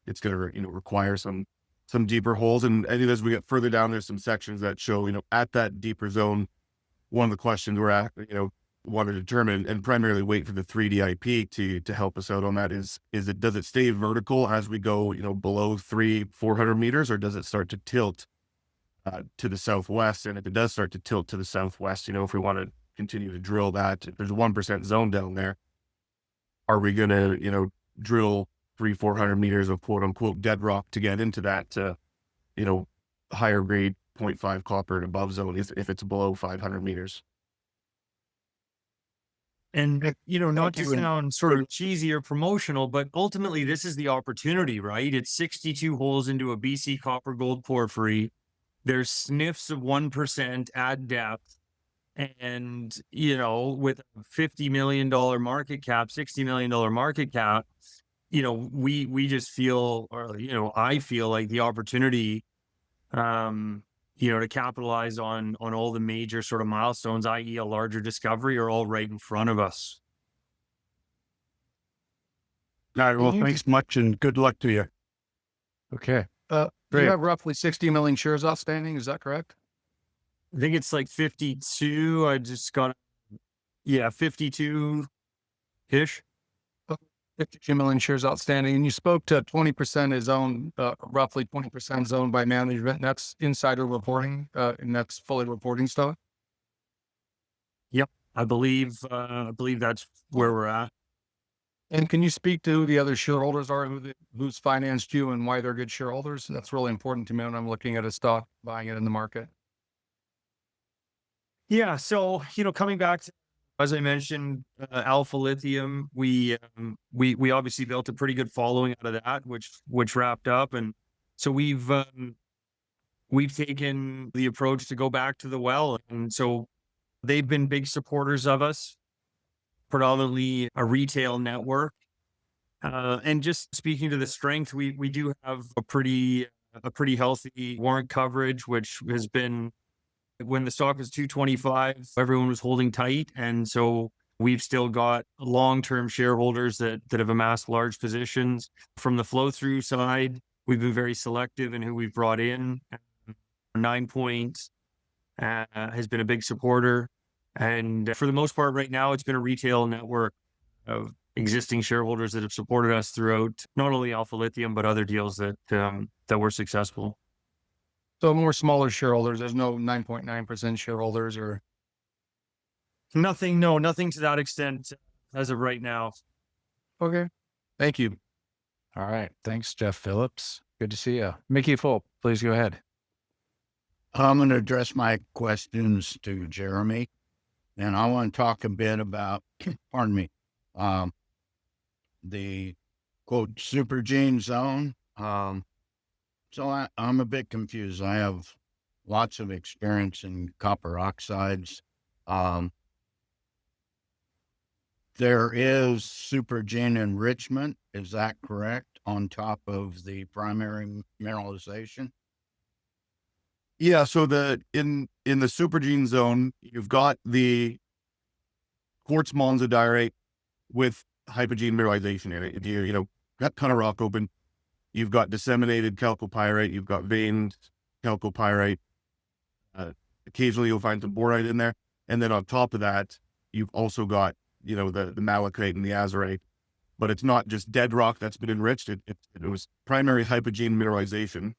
It's going to, require some deeper holes. And as we get further down, there's some sections that show, at that deeper zone, one of the questions we're at, want to determine and primarily wait for the 3D IP to help us out on that is does it stay vertical as we go, below 400 meters, or does it start to tilt to the southwest? And if it does start to tilt to the southwest, if we want to continue to drill that, if there's a 1% zone down there, are we going to, drill 400 meters of quote unquote dead rock to get into that, higher grade 0.5 copper and above zone if it's below 500 meters? And, not to sound sort of cheesy or promotional, but ultimately this is the opportunity, right? It's 62 holes into a BC copper gold porphyry. There's sniffs of 1% at depth. And, with a $50 million market cap, $60 million market cap, we just feel, or, I feel like the opportunity, to capitalize on all the major sort of milestones, i.e. a larger discovery, are all right in front of us. All right. Well, thanks much and good luck to you. Okay. You have roughly 60 million shares outstanding. Is that correct? I think it's like 52. I just got, 52-ish. 52 million shares outstanding. And you spoke to 20% is owned, roughly 20% is owned by management. And that's insider reporting, and that's fully reporting stuff. Yep. I believe that's where we're at. And can you speak to who the other shareholders are, who's financed you and why they're good shareholders? That's really important to me when I'm looking at a stock, buying it in the market. Yeah. So, coming back to, as I mentioned, Alpha Lithium, we obviously built a pretty good following out of that, which wrapped up. And so we've taken the approach to go back to the well. And so they've been big supporters of us, predominantly a retail network. And just speaking to the strength, we do have a pretty healthy warrant coverage, which has been, when the stock was 225, everyone was holding tight, and so we've still got long-term shareholders that have amassed large positions. From the flow-through side, we've been very selective in who we've brought in. 9 Point has been a big supporter, and for the most part, right now, it's been a retail network of existing shareholders that have supported us throughout not only Alpha Lithium but other deals that were successful. So more smaller shareholders. There's no 9.9% shareholders or Nothing to that extent as of right now. okay. Thank you. All right. Thanks, Jeff Phillips. Good to see you. Mickey Fulp, please go ahead. I'm going to address my questions to Jeremy, and I want to talk a bit about, pardon me, the quote supergene zone. So I'm a bit confused. I have lots of experience in copper oxides. There is supergene enrichment, is that correct, on top of the primary mineralization? Yeah, so in the supergene zone, you've got the quartz monzonite with hypogene mineralization in it. If you got ton of rock open, you've got disseminated chalcopyrite, you've got veined chalcopyrite. Occasionally you'll find some borite in there, and then on top of that, you've also got the malachite and the azurite. But it's not just dead rock that's been enriched. It was primary hypogene mineralization.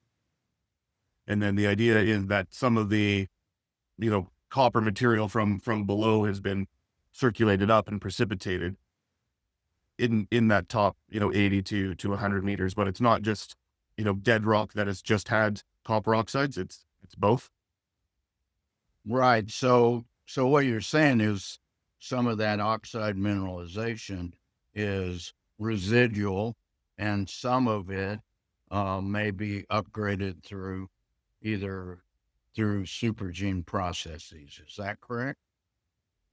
And then the idea is that some of the, copper material from below has been circulated up and precipitated in that top, 80 to 100 meters. But it's not just, dead rock that has just had copper oxides. It's both. Right. So what you're saying is some of that oxide mineralization is residual, and some of it may be upgraded through supergene processes. Is that correct?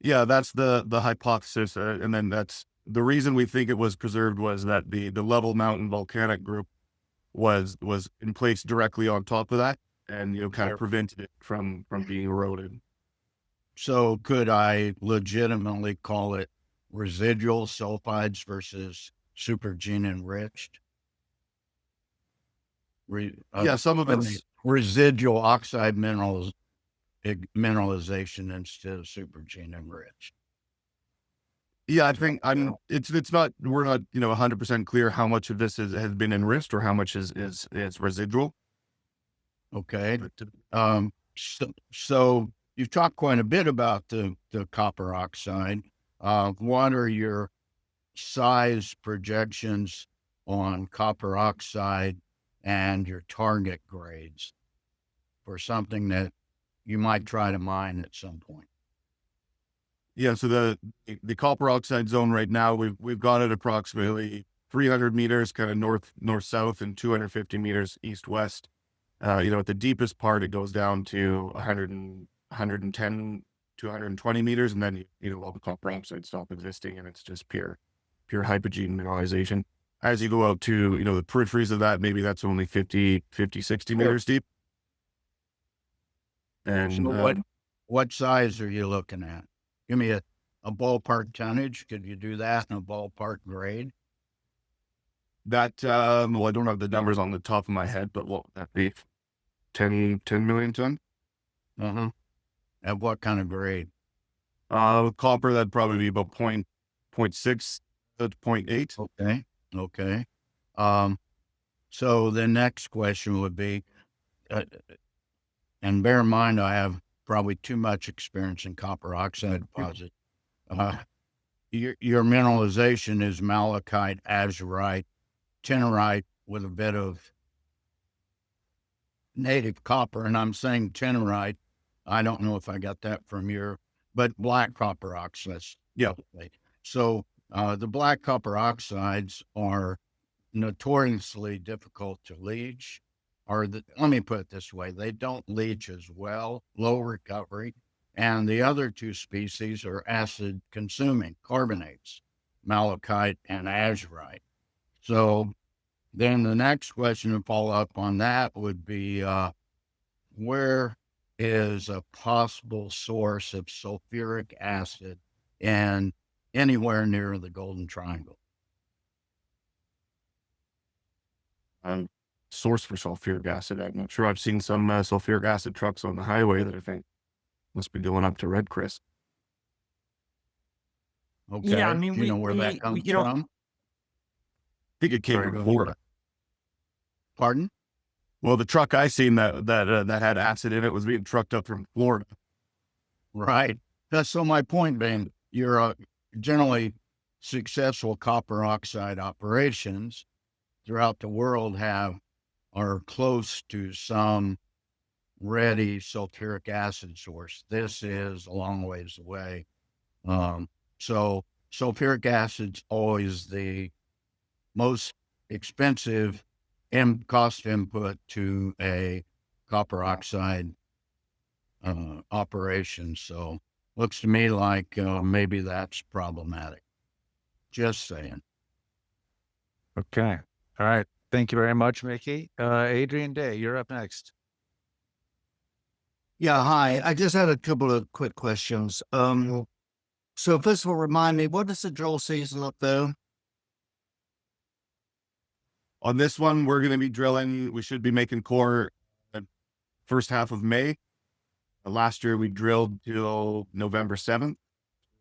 Yeah, that's the hypothesis. And then that's the reason we think it was preserved was that the level mountain volcanic group was in place directly on top of that, and kind of prevented it from being eroded. So could I legitimately call it residual sulfides versus supergene enriched? Yeah, some of it's residual oxide mineralization instead of supergene enriched. Yeah, I think it's not, we're not 100% clear how much of this has been enriched or how much is residual. Okay. So you've talked quite a bit about the copper oxide. What are your size projections on copper oxide and your target grades for something that you might try to mine at some point? Yeah, so the copper oxide zone right now, we've got it approximately 300 meters kind of north south and 250 meters east west. At the deepest part, it goes down to 110 to 120 meters, and then all the copper oxide stop existing, and it's just pure hypogene mineralization. As you go out to the peripheries of that, maybe that's only 50, 60 meters deep. And so what size are you looking at? Give me a ballpark tonnage. Could you do that in a ballpark grade? That, well, I don't have the numbers on the top of my head, but what would that be? 10 million ton? Uh-huh. At what kind of grade? Copper, that'd probably be about 0.6 to 0.8. Okay. So the next question would be, and bear in mind, I have probably too much experience in copper oxide deposit. Your mineralization is malachite, azurite, tenorite with a bit of native copper, and I'm saying tenorite. I don't know if I got that from but black copper oxides. Yeah. So the black copper oxides are notoriously difficult to leach. Let me put it this way, they don't leach as well, low recovery, and the other two species are acid consuming carbonates, malachite and azurite. So then the next question to follow up on that would be, where is a possible source of sulfuric acid and anywhere near the Golden Triangle? Source for sulfuric acid. I'm not sure. I've seen some sulfuric acid trucks on the highway that I think must be going up to Red Chris. Okay. Yeah, I mean, Do you know where that comes from? I think it came Sorry, from go Florida. Pardon? Well, the truck I seen that had acid in it was being trucked up from Florida. Right. That's so my point being, you're generally successful copper oxide operations throughout the world are close to some ready sulfuric acid source. This is a long ways away. So sulfuric acid's always the most expensive cost input to a copper oxide operation. So looks to me like maybe that's problematic. Just saying. Okay. All right. Thank you very much, Mickey. Adrian Day, you're up next. Yeah, hi. I just had a couple of quick questions. So first of all, remind me, what is the drill season up there? On this one, we're going to be drilling. We should be making core first half of May. Last year, we drilled till November 7th.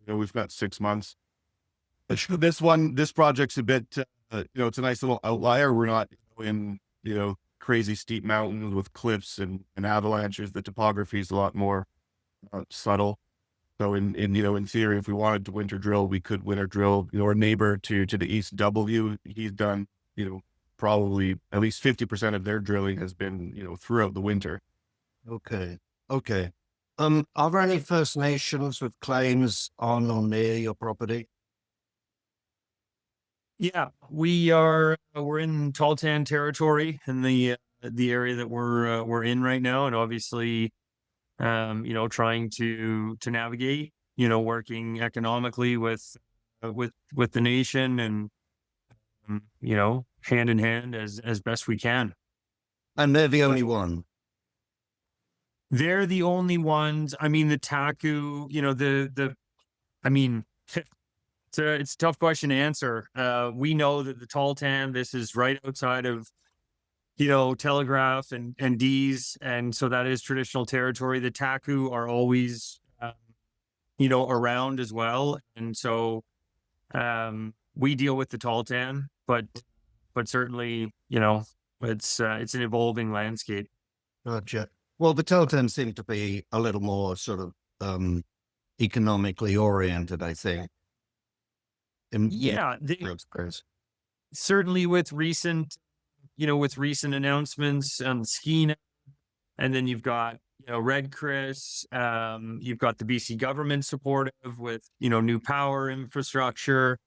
We've got 6 months. This project's a bit, it's a nice little outlier. We're not in, crazy steep mountains with cliffs and avalanches. The topography is a lot more subtle. So in theory, if we wanted to winter drill, we could winter drill. Our neighbor to the east, DoubleView, he's done, probably at least 50% of their drilling has been, throughout the winter. Okay. Okay. Are there any First Nations with claims on or near your property? Yeah, we're in Taltan territory in the area that we're in right now, and obviously, trying to navigate, working economically with the nation and hand in hand as best we can. And they're the only one. They're the only ones. I mean, the Taku, it's a tough question to answer. We know that the Taltan, this is right outside of, Telegraph and D's. And so that is traditional territory. The Taku are always, around as well. And so, we deal with the Taltan, but certainly, it's an evolving landscape. Gotcha. Well, the Toltens seem to be a little more sort of economically oriented, I think. Yeah, certainly with recent announcements on Skeena, and then you've got, Red Chris, you've got the BC government supportive with, new power infrastructure.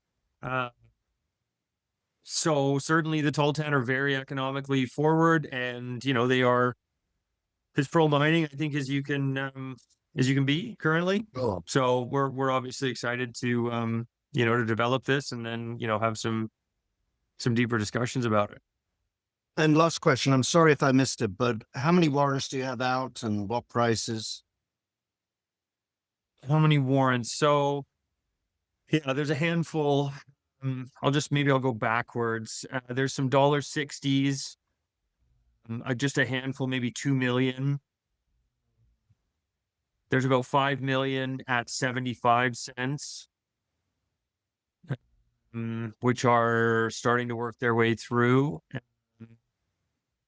So certainly the Toltan are very economically forward, and, they are as pro mining, I think, as you can be currently. Oh. So we're obviously excited to, to develop this and then, have some deeper discussions about it. And last question, I'm sorry if I missed it, but how many warrants do you have out and what prices? How many warrants? So, yeah, there's a handful. I'll go backwards. There's some $60s. Just a handful, maybe 2 million. There's about 5 million at 75 cents. Which are starting to work their way through.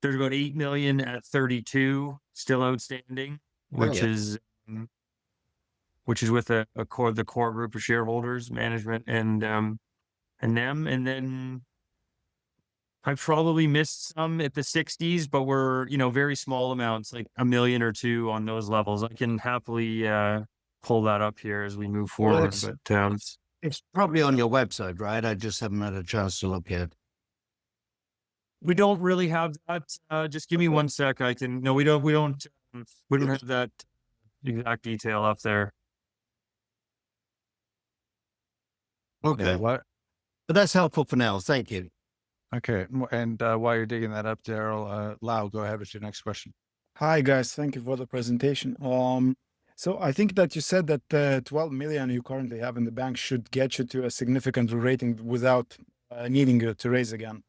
There's about 8 million at 32 still outstanding, which is with the core group of shareholders, management, and them. And then I've probably missed some at the 60s, but we're, very small amounts, like 1 million or 2 million on those levels. I can happily pull that up here as we move forward. But it's probably on your website, right? I just haven't had a chance to look at it. We don't really have that. Just give me 1 sec. We don't have that exact detail up there. Okay. What? But that's helpful for now. Thank you. Okay. And while you're digging that up, Darrell, Lau, go ahead with your next question. Hi guys, thank you for the presentation. So I think that you said that 12 million you currently have in the bank should get you to a significant rating without needing you to raise again,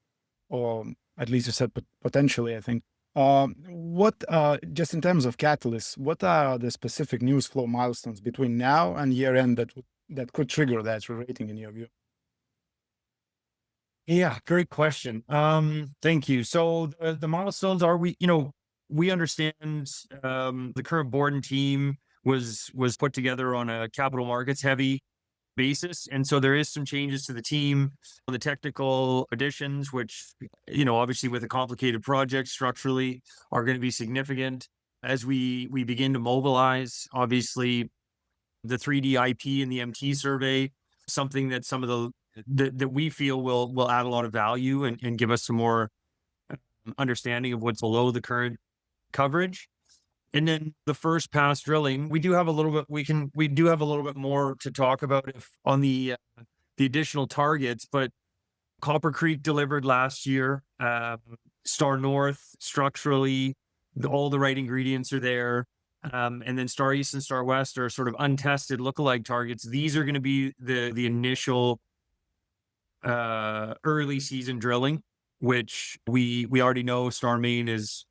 or at least you said potentially. I think. What just in terms of catalysts, what are the specific news flow milestones between now and year end that could trigger that rating in your view? Yeah, great question. Thank you. So the milestones are we understand the current board and team was put together on a capital markets heavy basis, and so there is some changes to the team, the technical additions, which obviously with a complicated project structurally are going to be significant as we begin to mobilize. Obviously, the 3D IP and the MT survey, something that some of that we feel will add a lot of value and give us some more understanding of what's below the current coverage. And then the first pass drilling, we do have a little bit more to talk about on the additional targets, but Copper Creek delivered last year, Star North structurally, all the right ingredients are there. And then Star East and Star West are sort of untested lookalike targets. These are going to be the initial early season drilling, which we already know Star Main is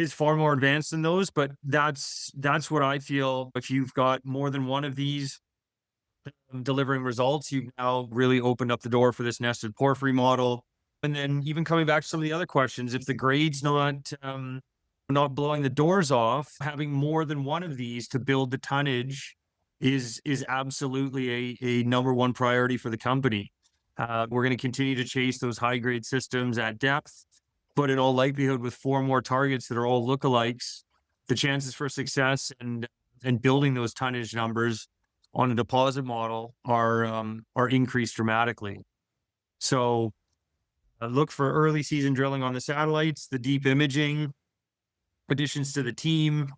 far more advanced than those, but that's what I feel. If you've got more than one of these delivering results, you've now really opened up the door for this nested porphyry model. And then even coming back to some of the other questions, if the grade's not blowing the doors off, having more than one of these to build the tonnage is absolutely a number one priority for the company. We're going to continue to chase those high grade systems at depth, but in all likelihood, with 4 more targets that are all lookalikes, the chances for success and building those tonnage numbers on a deposit model are increased dramatically. So look for early season drilling on the satellites, the deep imaging, additions to the team,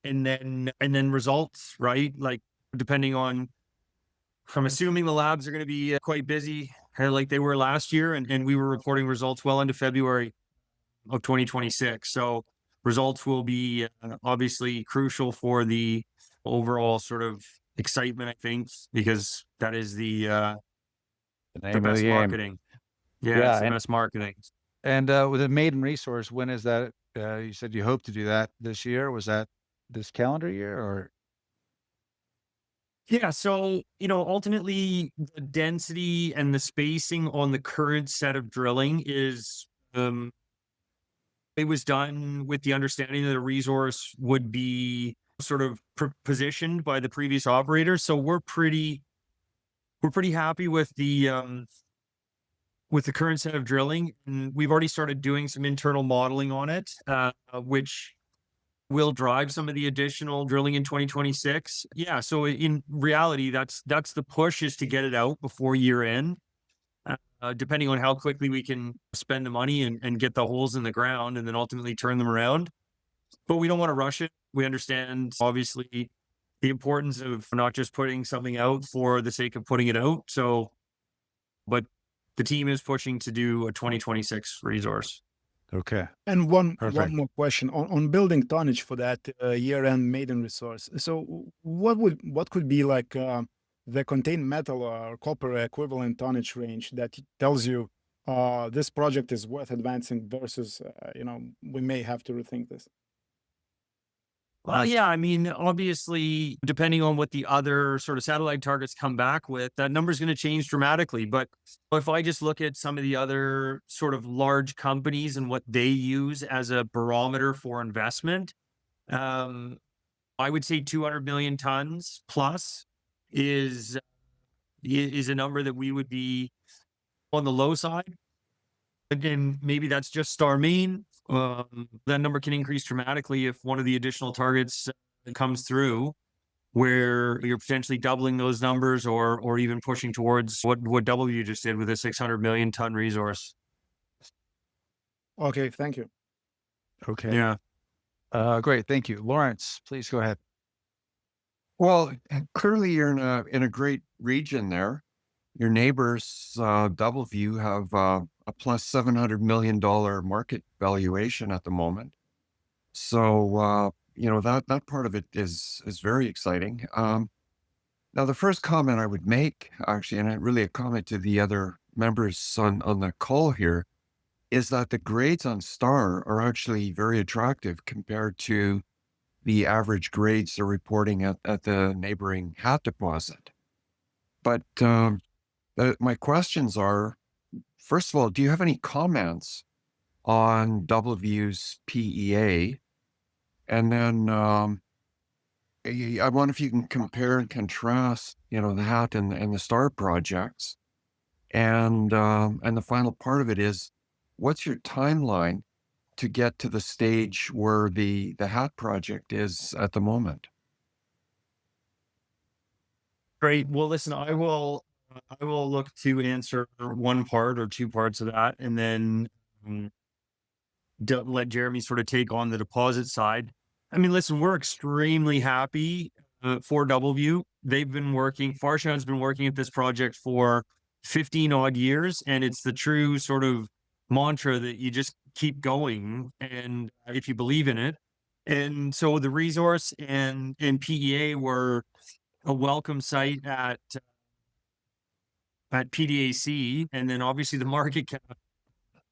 and then results, right? Like depending on, I'm assuming the labs are going to be quite busy like they were last year, and we were reporting results well into February of 2026. So results will be obviously crucial for the overall sort of excitement, I think, because that is the best marketing. Yeah, it's the best marketing. And with a maiden resource, when is that? You said you hope to do that this year. Was that this calendar year or? Yeah, so ultimately the density and the spacing on the current set of drilling is it was done with the understanding that a resource would be sort of positioned by the previous operator. So we're pretty happy with the current set of drilling, and we've already started doing some internal modeling on it, which will drive some of the additional drilling in 2026. Yeah, so in reality, that's the push, is to get it out before year end. Depending on how quickly we can spend the money and get the holes in the ground and then ultimately turn them around. But we don't want to rush it. We understand, obviously, the importance of not just putting something out for the sake of putting it out. So, but the team is pushing to do a 2026 resource. Okay. And one more question on building tonnage for that year-end maiden resource. So what could be like the contained metal or copper equivalent tonnage range that tells you this project is worth advancing versus we may have to rethink this? Well, yeah, I mean, obviously, depending on what the other sort of satellite targets come back with, that number is going to change dramatically. But if I just look at some of the other sort of large companies and what they use as a barometer for investment, I would say 200 million tons plus is a number that we would be on the low side. Again, maybe that's just Star Main. That number can increase dramatically if one of the additional targets comes through, where you're potentially doubling those numbers or even pushing towards what DoubleView just did with a 600 million ton resource. Okay, thank you. Okay. Yeah. Great. Thank you. Lawrence, please go ahead. Well, clearly you're in a great region there. your neighbors, DoubleView, have a plus $700 million market valuation at the moment. So, that part of it is very exciting. Now, the first comment I would make, actually, and really a comment to the other members on the call here, is that the grades on Star are actually very attractive compared to the average grades they're reporting at the neighboring Hat deposit. But my questions are, first of all, do you have any comments on DoubleView's PEA? And then I wonder if you can compare and contrast, the Hat and the Star projects. And the final part of it is, what's your timeline to get to the stage where the Hat project is at the moment? Great. Well, listen, I will look to answer one part or two parts of that, and then let Jeremy sort of take on the deposit side. I mean, listen, we're extremely happy for DoubleView. They've been working, Farshad's been working at this project for 15 odd years, and it's the true sort of mantra that you just keep going, and if you believe in it. And so the resource and PEA were a welcome site at PDAC, and then obviously the market cap.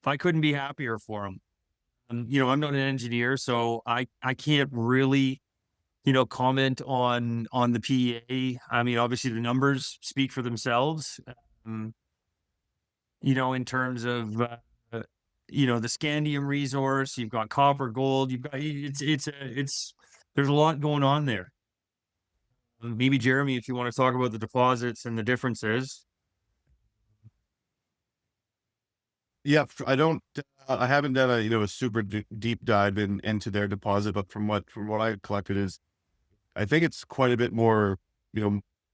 I couldn't be happier for them. I'm not an engineer, so I can't really, comment on the PEA. I mean, obviously the numbers speak for themselves. In terms of the scandium resource, you've got copper, gold, you've got there's a lot going on there. Maybe Jeremy, if you want to talk about the deposits and the differences. Yeah, I haven't done a super deep dive into their deposit, but from what I collected is, I think it's quite a bit more,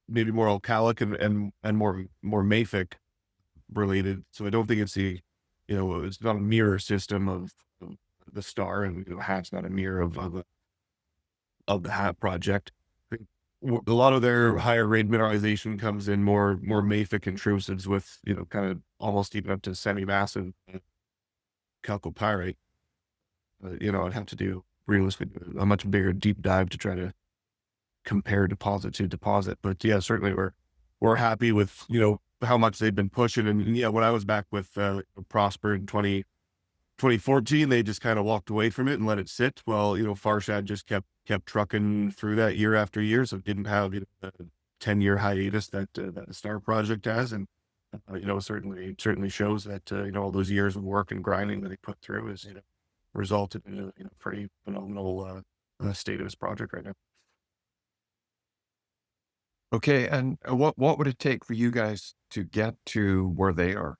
maybe more alkalic and more mafic related. So I don't think it's it's not a mirror system of the Star, and Hat's not a mirror of the Hat project. I think a lot of their higher grade mineralization comes in more mafic intrusives with, kind of almost even up to semi-massive chalcopyrite. I'd have to do realistically a much bigger deep dive to try to compare deposit to deposit. But yeah, certainly we're happy with, how much they've been pushing. And yeah, when I was back with Prosper in 2014, they just kind of walked away from it and let it sit. Well, Farshad just kept trucking through that year after year, so it didn't have the 10-year hiatus that the Star project has. And certainly shows that all those years of work and grinding that they put through is resulted in a pretty phenomenal state of this project right now. Okay, and what would it take for you guys to get to where they are?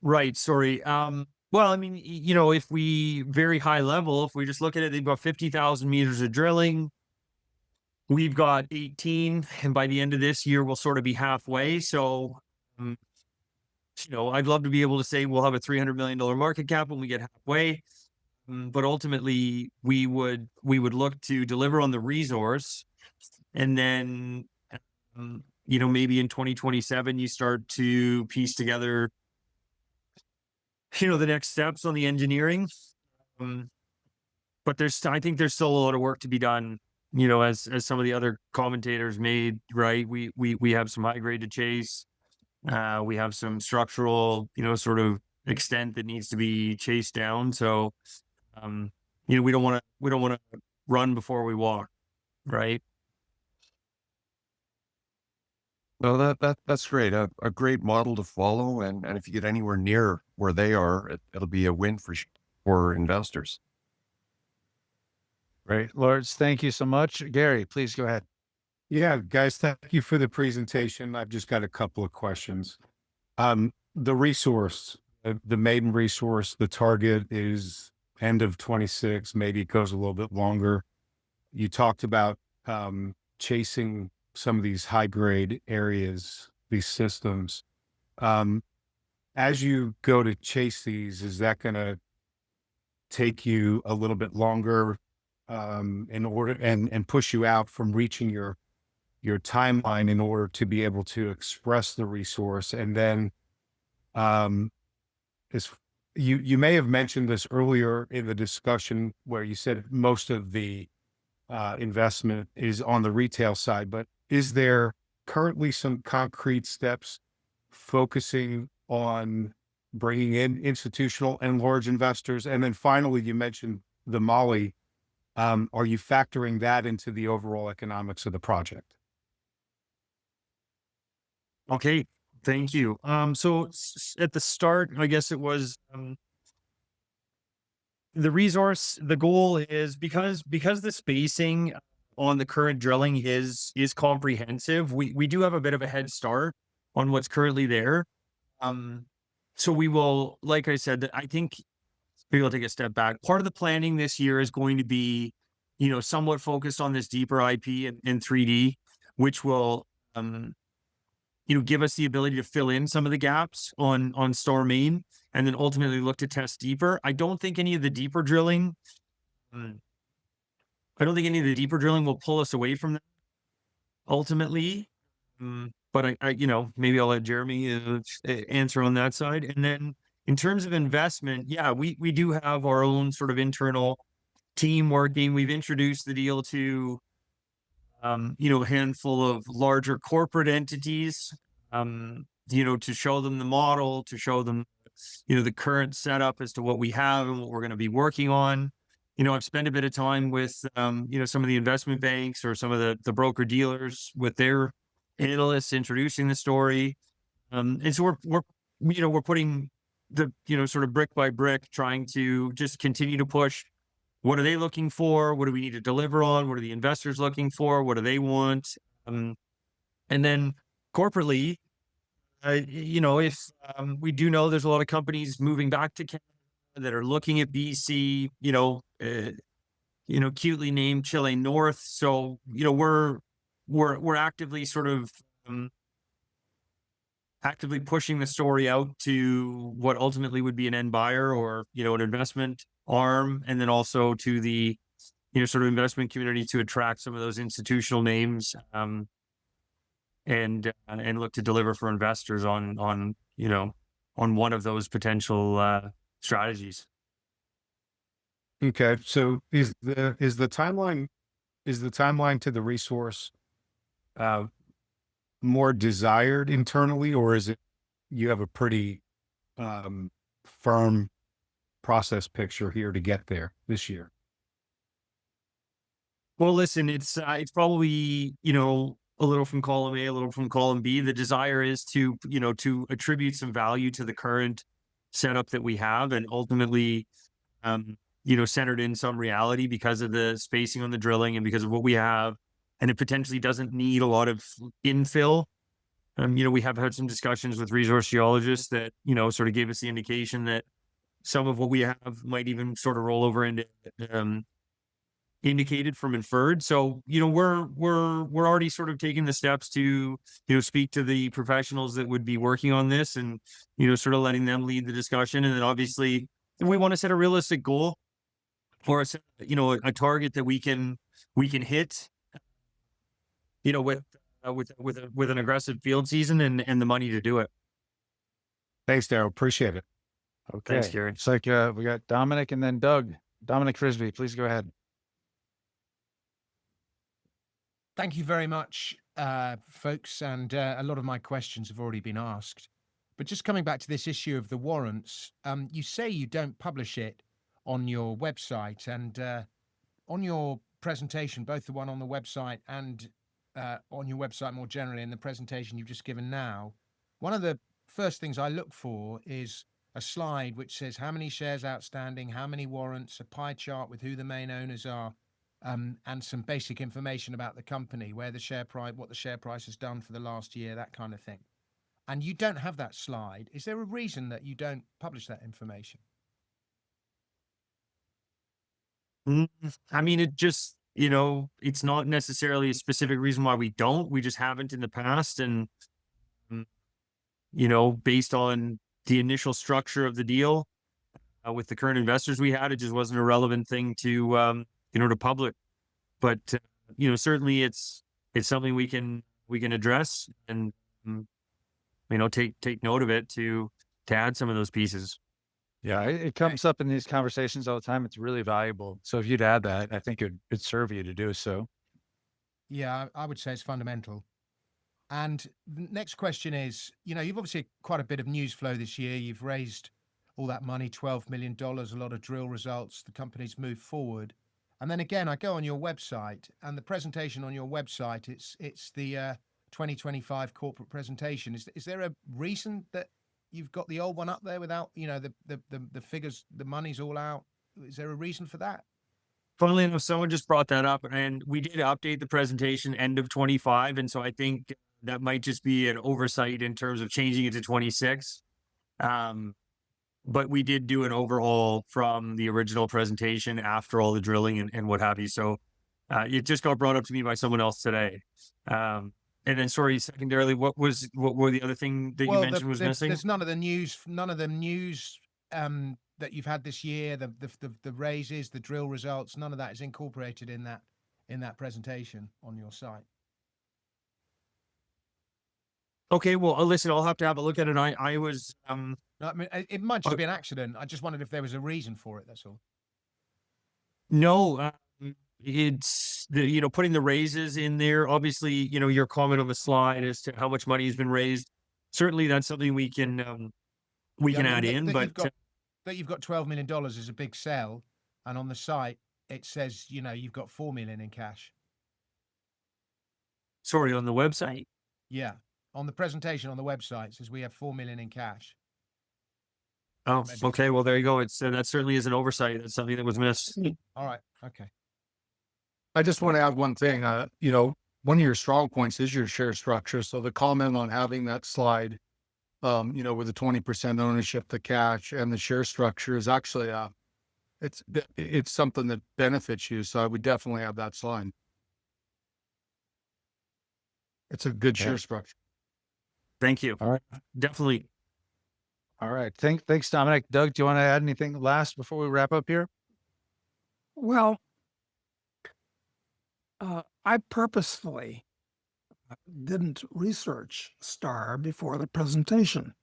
Right. Sorry. Well, I mean, if we very high level, if we just look at it, they've got 50,000 meters of drilling. We've got 18, and by the end of this year, we'll sort of be halfway. So, I'd love to be able to say we'll have a $300 million market cap when we get halfway. But ultimately, we would look to deliver on the resource, and then, maybe in 2027, you start to piece together the next steps on the engineering. But I think there's still a lot of work to be done, as some of the other commentators made, right? We have some high grade to chase. We have some structural, sort of extent that needs to be chased down. So, we don't want to run before we walk, right? No, that's great. A great model to follow, and if you get anywhere near where they are, it'll be a win for investors. Great. Lawrence, thank you so much. Gary, please go ahead. Yeah, guys, thank you for the presentation. I've just got a couple of questions. The resource, the Maiden resource, the target is end of 26, maybe it goes a little bit longer. You talked about chasing some of these high grade areas, these systems. As you go to chase these, is that going to take you a little bit longer in order and push you out from reaching your your timeline in order to be able to express the resource. And then, is you may have mentioned this earlier in the discussion where you said most of the investment is on the retail side, but is there currently some concrete steps focusing on bringing in institutional and large investors? And then finally, you mentioned the Molly. Are you factoring that into the overall economics of the project? Okay, thank you. So at the start, I guess it was the resource. The goal is because the spacing on the current drilling is comprehensive. We do have a bit of a head start on what's currently there. So we will, like I said, I think maybe I'll take a step back. Part of the planning this year is going to be, somewhat focused on this deeper IP and 3D, which will, give us the ability to fill in some of the gaps on Star Main, and then ultimately look to test deeper. I don't think any of the deeper drilling will pull us away from that ultimately. But I maybe I'll let Jeremy answer on that side. And then in terms of investment, yeah, we do have our own sort of internal team working. We've introduced the deal to, a handful of larger corporate entities, to show them the model, to show them, the current setup as to what we have and what we're going to be working on. I've spent a bit of time with, some of the investment banks or some of the broker dealers with their analysts introducing the story. And so we're putting the, sort of brick by brick, trying to just continue to push. What are they looking for? What do we need to deliver on? What are the investors looking for? What do they want? And then corporately, if we do know there's a lot of companies moving back to Canada that are looking at BC, cutely named Chile North. So, we're actively sort of actively pushing the story out to what ultimately would be an end buyer or, an investment arm, and then also to the, sort of investment community to attract some of those institutional names, and look to deliver for investors on one of those potential strategies. Okay. So is the timeline to the resource more desired internally, or is it you have a pretty firm process picture here to get there this year? Well, listen, it's probably, a little from column A, a little from column B. The desire is to attribute some value to the current setup that we have, and ultimately, centered in some reality because of the spacing on the drilling and because of what we have. And it potentially doesn't need a lot of infill. We have had some discussions with resource geologists that, sort of gave us the indication that some of what we have might even sort of roll over into indicated from inferred. So, we're already sort of taking the steps to, speak to the professionals that would be working on this and, sort of letting them lead the discussion. And then obviously we want to set a realistic goal for a target that we can hit, with an aggressive field season and the money to do it. Thanks, Darrell. Appreciate it. Okay. Thanks, Gary. It's like we got Dominic and then Doug. Dominic Frisbee, please go ahead. Thank you very much, folks. And a lot of my questions have already been asked. But just coming back to this issue of the warrants, you say you don't publish it on your website, and on your presentation, both the one on the website and on your website more generally, in the presentation you've just given now, one of the first things I look for is a slide which says how many shares outstanding, how many warrants, a pie chart with who the main owners are, and some basic information about the company, where the share price, what the share price has done for the last year, that kind of thing. And you don't have that slide. Is there a reason that you don't publish that information? I mean, it just, it's not necessarily a specific reason why we don't. We just haven't in the past. And, based on the initial structure of the deal with the current investors we had, it just wasn't a relevant thing to, to public. But, certainly it's it's something we can address and take note of it to add some of those pieces. Yeah, it comes up in these conversations all the time. It's really valuable. So if you'd add that, I think it'd serve you to do so. Yeah, I would say it's fundamental. And the next question is, you've obviously had quite a bit of news flow this year. You've raised all that money, $12 million, a lot of drill results. The company's moved forward. And then again, I go on your website, and the presentation on your website, it's the 2025 corporate presentation. Is there a reason that you've got the old one up there without, the figures, the money's all out? Is there a reason for that? Funnily enough, someone just brought that up, and we did update the presentation end of 25. And so I think that might just be an oversight in terms of changing it to 26. But we did do an overhaul from the original presentation after all the drilling and what have you. So it just got brought up to me by someone else today. And then, sorry, secondarily, what were the other thing that you mentioned was missing? There's none of the news that you've had this year, the raises, the drill results, none of that is incorporated in that presentation on your site. Okay, well, listen, I'll have to have a look at it. I was No, I mean, it might just be an accident. I just wondered if there was a reason for it. That's all. No, it's putting the raises in there. Obviously, your comment on the slide as to how much money has been raised. Certainly, that's something we can add in. But that you've got $12 million is a big sell, and on the site it says you've got $4 million in cash. Sorry, on the website. Yeah, on the presentation on the website it says we have $4 million in cash. Oh, okay. Well, there you go. It's that certainly is an oversight. That's something that was missed. All right. Okay. I just want to add one thing. One of your strong points is your share structure. So the comment on having that slide, with the 20% ownership, the cash, and the share structure is actually it's something that benefits you. So I would definitely have that slide. It's a good share structure. Thank you. All right. Definitely. All right. Thanks, Dominic. Doug, do you want to add anything last before we wrap up here? Well, I purposefully didn't research STAR before the presentation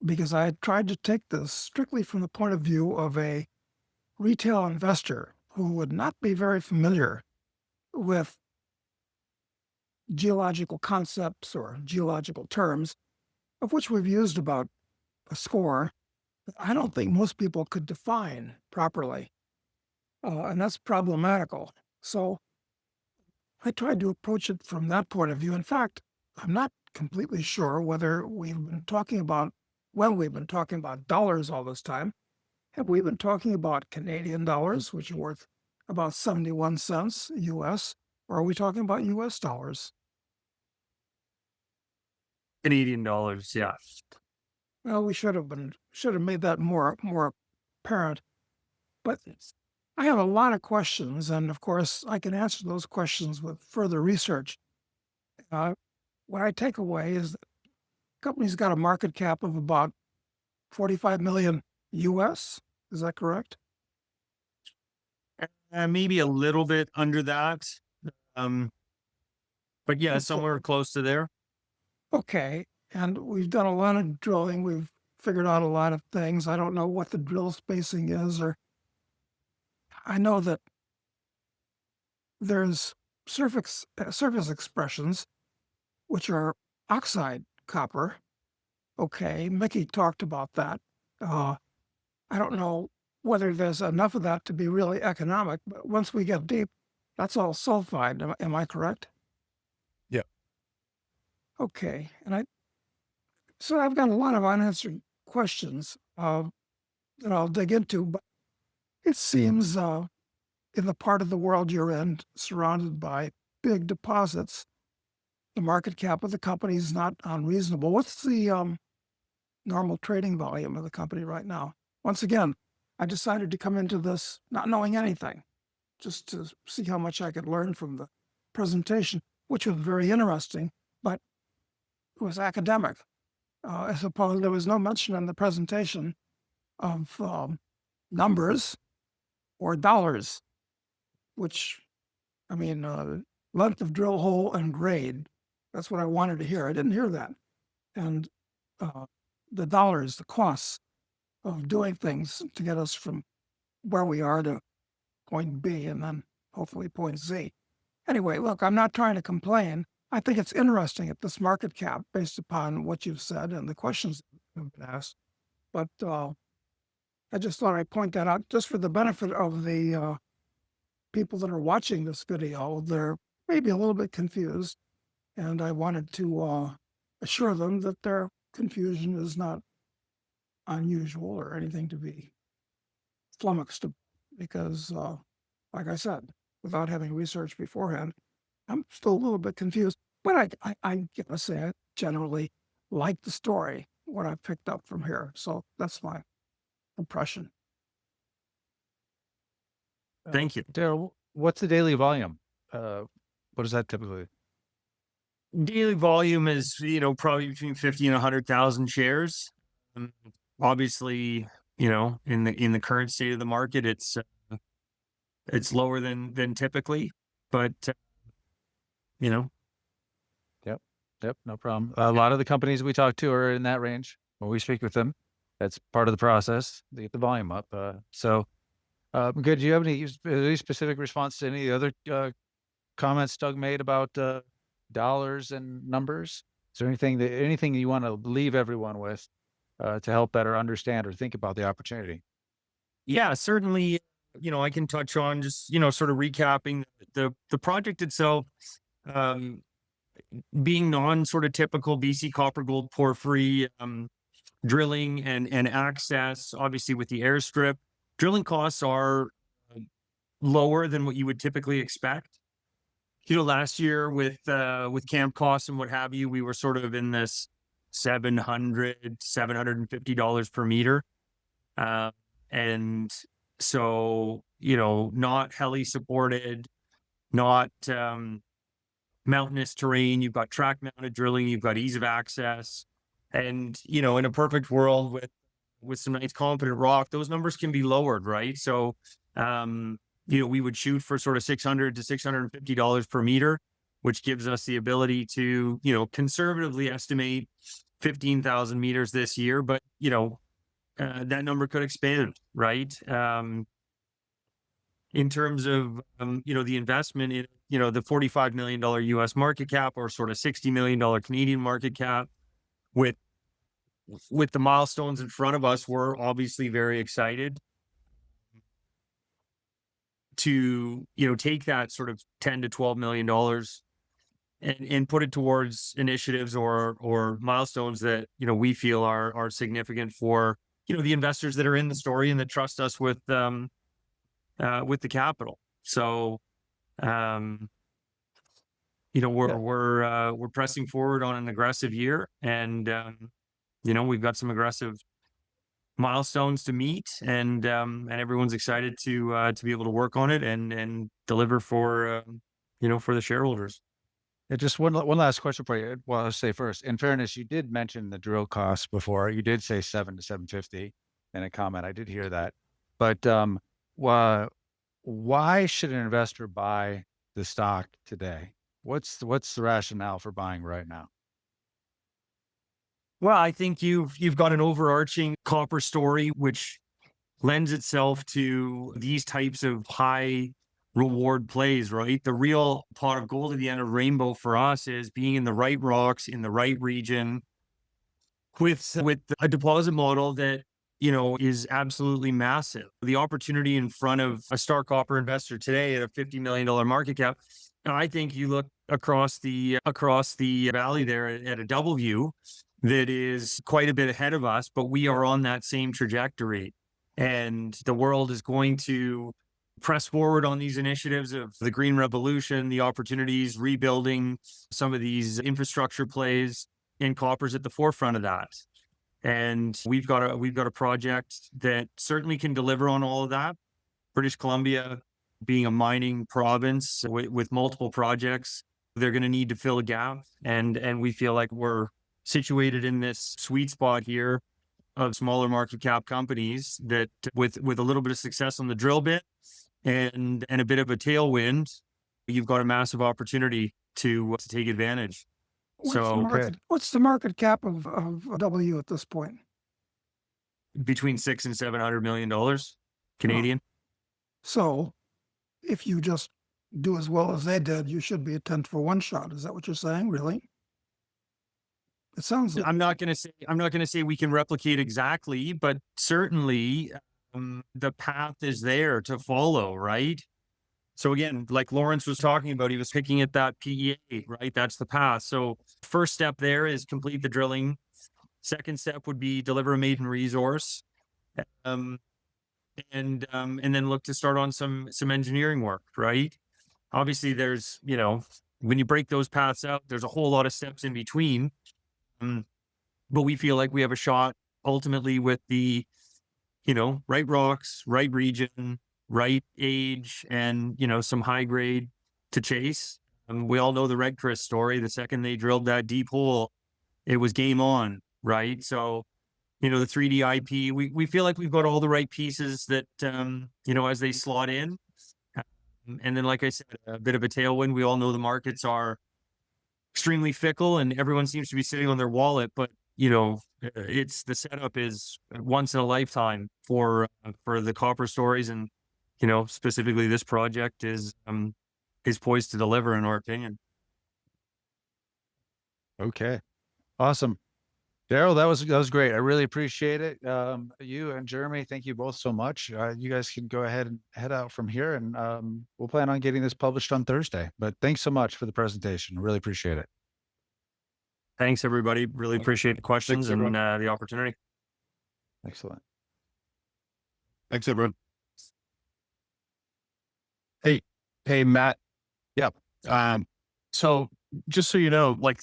because I tried to take this strictly from the point of view of a retail investor who would not be very familiar with geological concepts or geological terms, of which we've used about a score. I don't think most people could define properly, and that's problematical. So I tried to approach it from that point of view. In fact, I'm not completely sure whether when we've been talking about dollars all this time, have we been talking about Canadian dollars, which are worth about 71 cents US, or are we talking about US dollars? Canadian dollars, yeah. Well, we should have made that more apparent. But I have a lot of questions, and of course, I can answer those questions with further research. What I take away is that the company's got a market cap of about 45 million US. Is that correct? Maybe a little bit under that. But yeah, somewhere close to there. Okay. And we've done a lot of drilling. We've figured out a lot of things. I don't know what the drill spacing is, or I know that there's surface expressions, which are oxide copper. Okay, Mickey talked about that. I don't know whether there's enough of that to be really economic, but once we get deep, that's all sulfide. Am I correct? Yeah. Okay, so I've got a lot of unanswered questions that I'll dig into, but it seems in the part of the world you're in, surrounded by big deposits, the market cap of the company is not unreasonable. What's the normal trading volume of the company right now? Once again, I decided to come into this not knowing anything, just to see how much I could learn from the presentation, which was very interesting, but it was academic. I suppose there was no mention in the presentation of numbers or dollars, which, I mean, length of drill hole and grade. That's what I wanted to hear. I didn't hear that. And the dollars, the costs of doing things to get us from where we are to point B and then hopefully point Z. Anyway, look, I'm not trying to complain. I think it's interesting at this market cap based upon what you've said and the questions that have been asked. But I just thought I'd point that out just for the benefit of the people that are watching this video. They're maybe a little bit confused, and I wanted to assure them that their confusion is not unusual or anything to be flummoxed because, like I said, without having researched beforehand, I'm still a little bit confused. But I gotta say, I generally like the story, what I picked up from here. So that's my impression. Thank you. Darrell, what's the daily volume? What is that typically? Daily volume is, probably between 50 and 100,000 shares. Obviously, in the current state of the market, it's lower than typically, but Yep, no problem. A lot of the companies we talk to are in that range when we speak with them. That's part of the process to get the volume up. Good. Do you have any specific response to any other comments Doug made about dollars and numbers? Is there anything you want to leave everyone with to help better understand or think about the opportunity? Yeah, certainly. I can touch on just sort of recapping the project itself. Being non sort of typical BC copper gold porphyry drilling and access, obviously with the airstrip, drilling costs are lower than what you would typically expect. Last year with camp costs and what have you, we were sort of in this $750 per meter. And so, not heli supported, not mountainous terrain. You've got track mounted drilling, you've got ease of access. And, in a perfect world with some nice competent rock, those numbers can be lowered, right? So, we would shoot for sort of $600 to $650 per meter, which gives us the ability to, conservatively estimate 15,000 meters this year. But, that number could expand, right? In terms of, the investment in, the $45 million US market cap or sort of $60 million Canadian market cap with the milestones in front of us, we're obviously very excited to, take that sort of $10 to $12 million and put it towards initiatives or milestones that, we feel are significant for, the investors that are in the story and that trust us with the capital. So, we're pressing forward on an aggressive year, and we've got some aggressive milestones to meet, and everyone's excited to be able to work on it and deliver for for the shareholders. Just one last question for you. Well, I'll say first, in fairness, you did mention the drill costs before. You did say $7 to $750 in a comment. I did hear that, but why should an investor buy the stock today? What's the rationale for buying right now? Well, I think you've got an overarching copper story which lends itself to these types of high reward plays, right? The real pot of gold at the end of the rainbow for us is being in the right rocks in the right region with a deposit model that is absolutely massive. The opportunity in front of a Star Copper investor today at a $50 million market cap. I think you look across the valley there at a DoubleView that is quite a bit ahead of us, but we are on that same trajectory. And the world is going to press forward on these initiatives of the green revolution, the opportunities, rebuilding some of these infrastructure plays, and copper's at the forefront of that. And we've got a project that certainly can deliver on all of that. British Columbia being a mining province with multiple projects, they're going to need to fill a gap. And we feel like we're situated in this sweet spot here of smaller market cap companies that, with a little bit of success on the drill bit and a bit of a tailwind, you've got a massive opportunity to take advantage. What's the market cap of W at this point? Between $600 and $700 million Canadian. So if you just do as well as they did, you should be a 10 for one shot. Is that what you're saying? Really? It sounds like I'm not going to say we can replicate exactly, but certainly the path is there to follow, right? So again, like Lawrence was talking about, he was picking at that PEA, right? That's the path. So first step there is complete the drilling. Second step would be deliver a maiden resource, and then look to start on some engineering work, right? Obviously, there's, you know, when you break those paths out, there's a whole lot of steps in between. But we feel like we have a shot ultimately with the, you know, right rocks, right region, right age, and, you know, some high grade to chase. We all know the Red Chris story. The second they drilled that deep hole, it was game on, right? So, you know, the 3D IP, we feel like we've got all the right pieces that, you know, as they slot in. And then, like I said, a bit of a tailwind. We all know the markets are extremely fickle and everyone seems to be sitting on their wallet, but you know, it's the setup is once in a lifetime for the copper stories, and you know, specifically this project is poised to deliver in our opinion. Okay. Awesome. Darrell, that was great. I really appreciate it. You and Jeremy, thank you both so much. You guys can go ahead and head out from here, and we'll plan on getting this published on Thursday. But thanks so much for the presentation. Really appreciate it. Thanks, everybody. Really appreciate the questions and the opportunity. Excellent. Thanks, everyone. Hey, Matt. Yep. So just so you know, like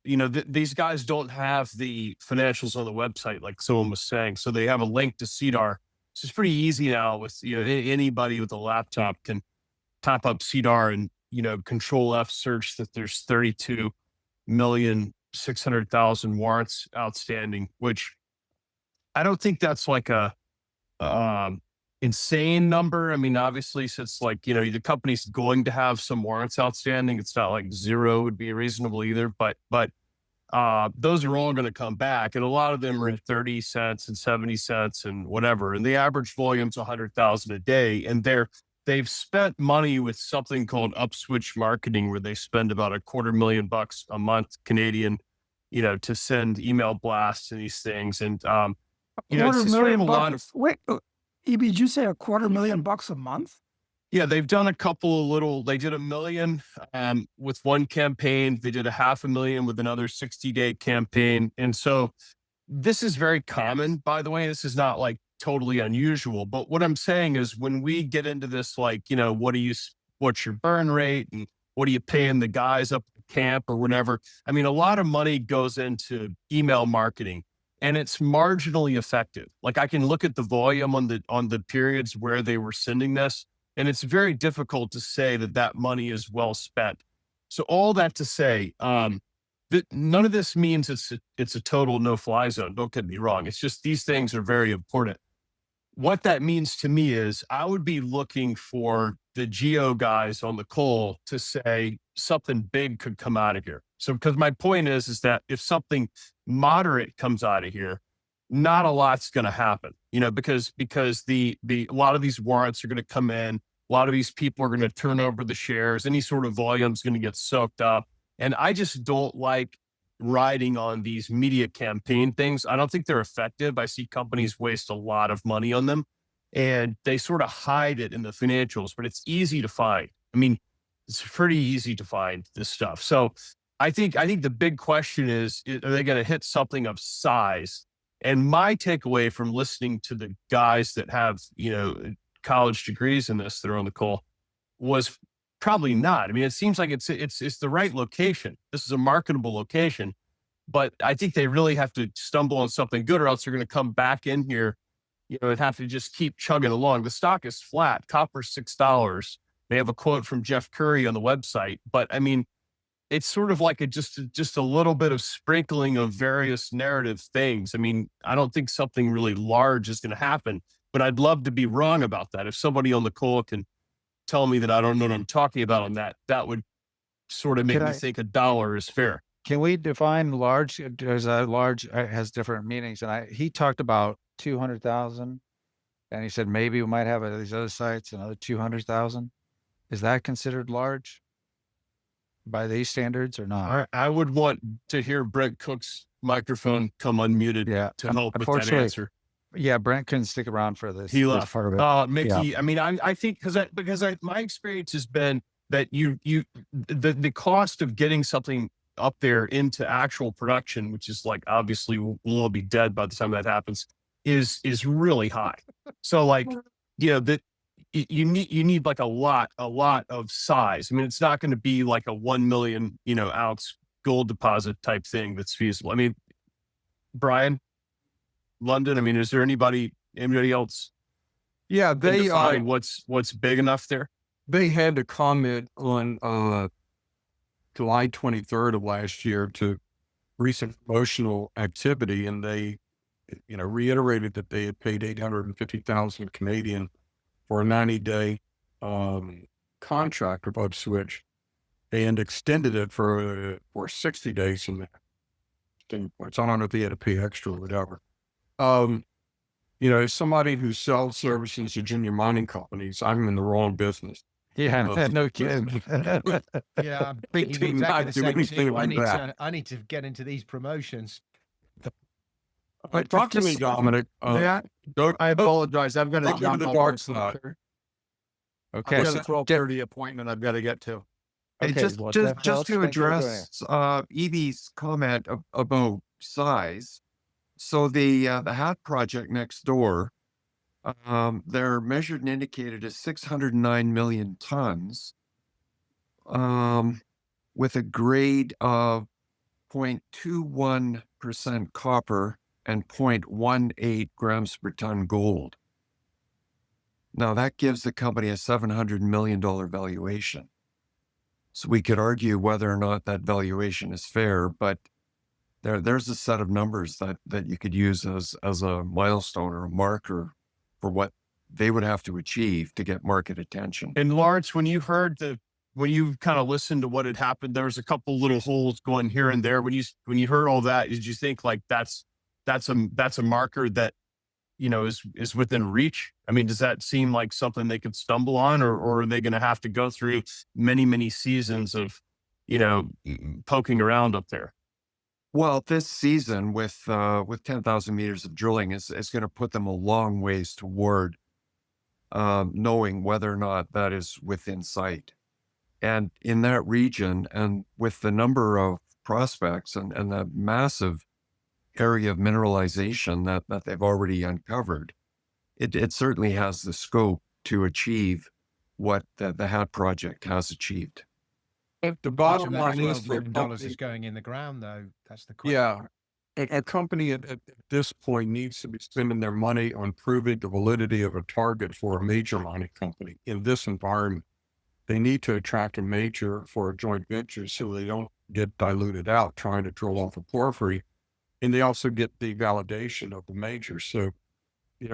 you know, these guys don't have the financials on the website, like someone was saying. So they have a link to CDAR. So it's pretty easy now with, you know, anybody with a laptop can type up CDAR and, you know, Control F search that there's 32,600,000 warrants outstanding, which I don't think that's like a, insane number. I mean, obviously, since like, you know, the company's going to have some warrants outstanding. It's not like zero would be reasonable either, but those are all going to come back. And a lot of them are at 30 cents and 70 cents and whatever. And the average volume's 100,000 a day. And they've spent money with something called upswitch marketing, where they spend about $250,000 a month Canadian, you know, to send email blasts and these things. And, you know, it's sort of a lot of, wait, EB, did you say $250,000 a month? yeah, they've done a couple of little, they did $1 million with one campaign. They did $500,000 with another 60-day campaign. And so this is very common, by the way. This is not like totally unusual, but what I'm saying is when we get into this, like, you know, what's your burn rate and what are you paying the guys up at camp or whatever? I mean, a lot of money goes into email marketing. And it's marginally effective. Like I can look at the volume on the periods where they were sending this, and it's very difficult to say that money is well spent. So all that to say, that none of this means it's a total no-fly zone. Don't get me wrong. It's just these things are very important. What that means to me is I would be looking for the geo guys on the call to say something big could come out of here. So, because my point is that if something moderate comes out of here, not a lot's going to happen, you know, because a lot of these warrants are going to come in. A lot of these people are going to turn over the shares. Any sort of volume is going to get soaked up. And I just don't like riding on these media campaign things. I don't think they're effective. I see companies waste a lot of money on them and they sort of hide it in the financials, but it's easy to find. I mean, it's pretty easy to find this stuff. So I think the big question is, are they going to hit something of size? And my takeaway from listening to the guys that have, you know, college degrees in this that are on the call was probably not. I mean, it seems like it's the right location. This is a marketable location, but I think they really have to stumble on something good, or else they're going to come back in here, you know, and have to just keep chugging along. The stock is flat. Copper's $6. They have a quote from Jeff Curry on the website, but I mean, it's sort of like just a little bit of sprinkling of various narrative things. I mean, I don't think something really large is going to happen, but I'd love to be wrong about that. If somebody on the call can tell me that I don't know what I'm talking about on that, that would sort of make Could me I- think $1 is fair. Can we define large? There's a large has different meanings, and he talked about 200,000, and he said maybe we might have these other sites another 200,000. Is that considered large by these standards or not? I would want to hear Brent Cook's microphone come unmuted Yeah, to help with that unfortunately, answer. Yeah, Brent couldn't stick around for this. He this left. part of it. Mickey, I mean, I think because my experience has been that the cost of getting something up there into actual production, which is like obviously we'll all be dead by the time that happens, is really high. So like, that you need like a lot of size. I mean, it's not going to be like a 1 million ounce gold deposit type thing that's feasible. I mean, Brian, London. I mean, is there anybody else? Yeah, they define what's big enough there? They had a comment on July 23rd of last year to recent promotional activity, and they, reiterated that they had paid 850,000 Canadian for a 90-day contract above switch, and extended it for 60 days. And I don't know if they had to pay extra or whatever. As somebody who sells services to junior mining companies, I'm in the wrong business. Yeah, no kidding. Yeah, I'm thinking Do exactly not the do same anything thing. like that. I need to get into these promotions. Talk to me, Dominic. I apologize. I've got to Welcome to jump the off dark this. side. Okay, I've got so a 12:30 appointment I've got to get to. Hey, Okay, just well, just Jeff just Welch, to thank you for joining us. address Evie's comment about size. So the Hat project next door, they're measured and indicated as 609 million tons, with a grade of 0.21% copper and 0.18 grams per ton gold. Now that gives the company a $700 million valuation. So we could argue whether or not that valuation is fair, but there's a set of numbers that you could use as a milestone or a marker for what they would have to achieve to get market attention. And Lawrence, when you kind of listened to what had happened, there was a couple little holes going here and there. When you heard all that, did you think like that's a marker that is within reach? I mean, does that seem like something they could stumble on, or are they going to have to go through many seasons of poking around up there? Well, this season with 10,000 meters of drilling is going to put them a long ways toward knowing whether or not that is within sight. And in that region, and with the number of prospects and the massive area of mineralization that they've already uncovered, it certainly has the scope to achieve what the Hat project has achieved. But the Much bottom of that line is $12 for million company, is going in the ground, though. That's the question. yeah, a company at this point needs to be spending their money on proving the validity of a target for a major mining company in this environment. They need to attract a major for a joint venture so they don't get diluted out trying to drill off a porphyry. And they also get the validation of the major. So,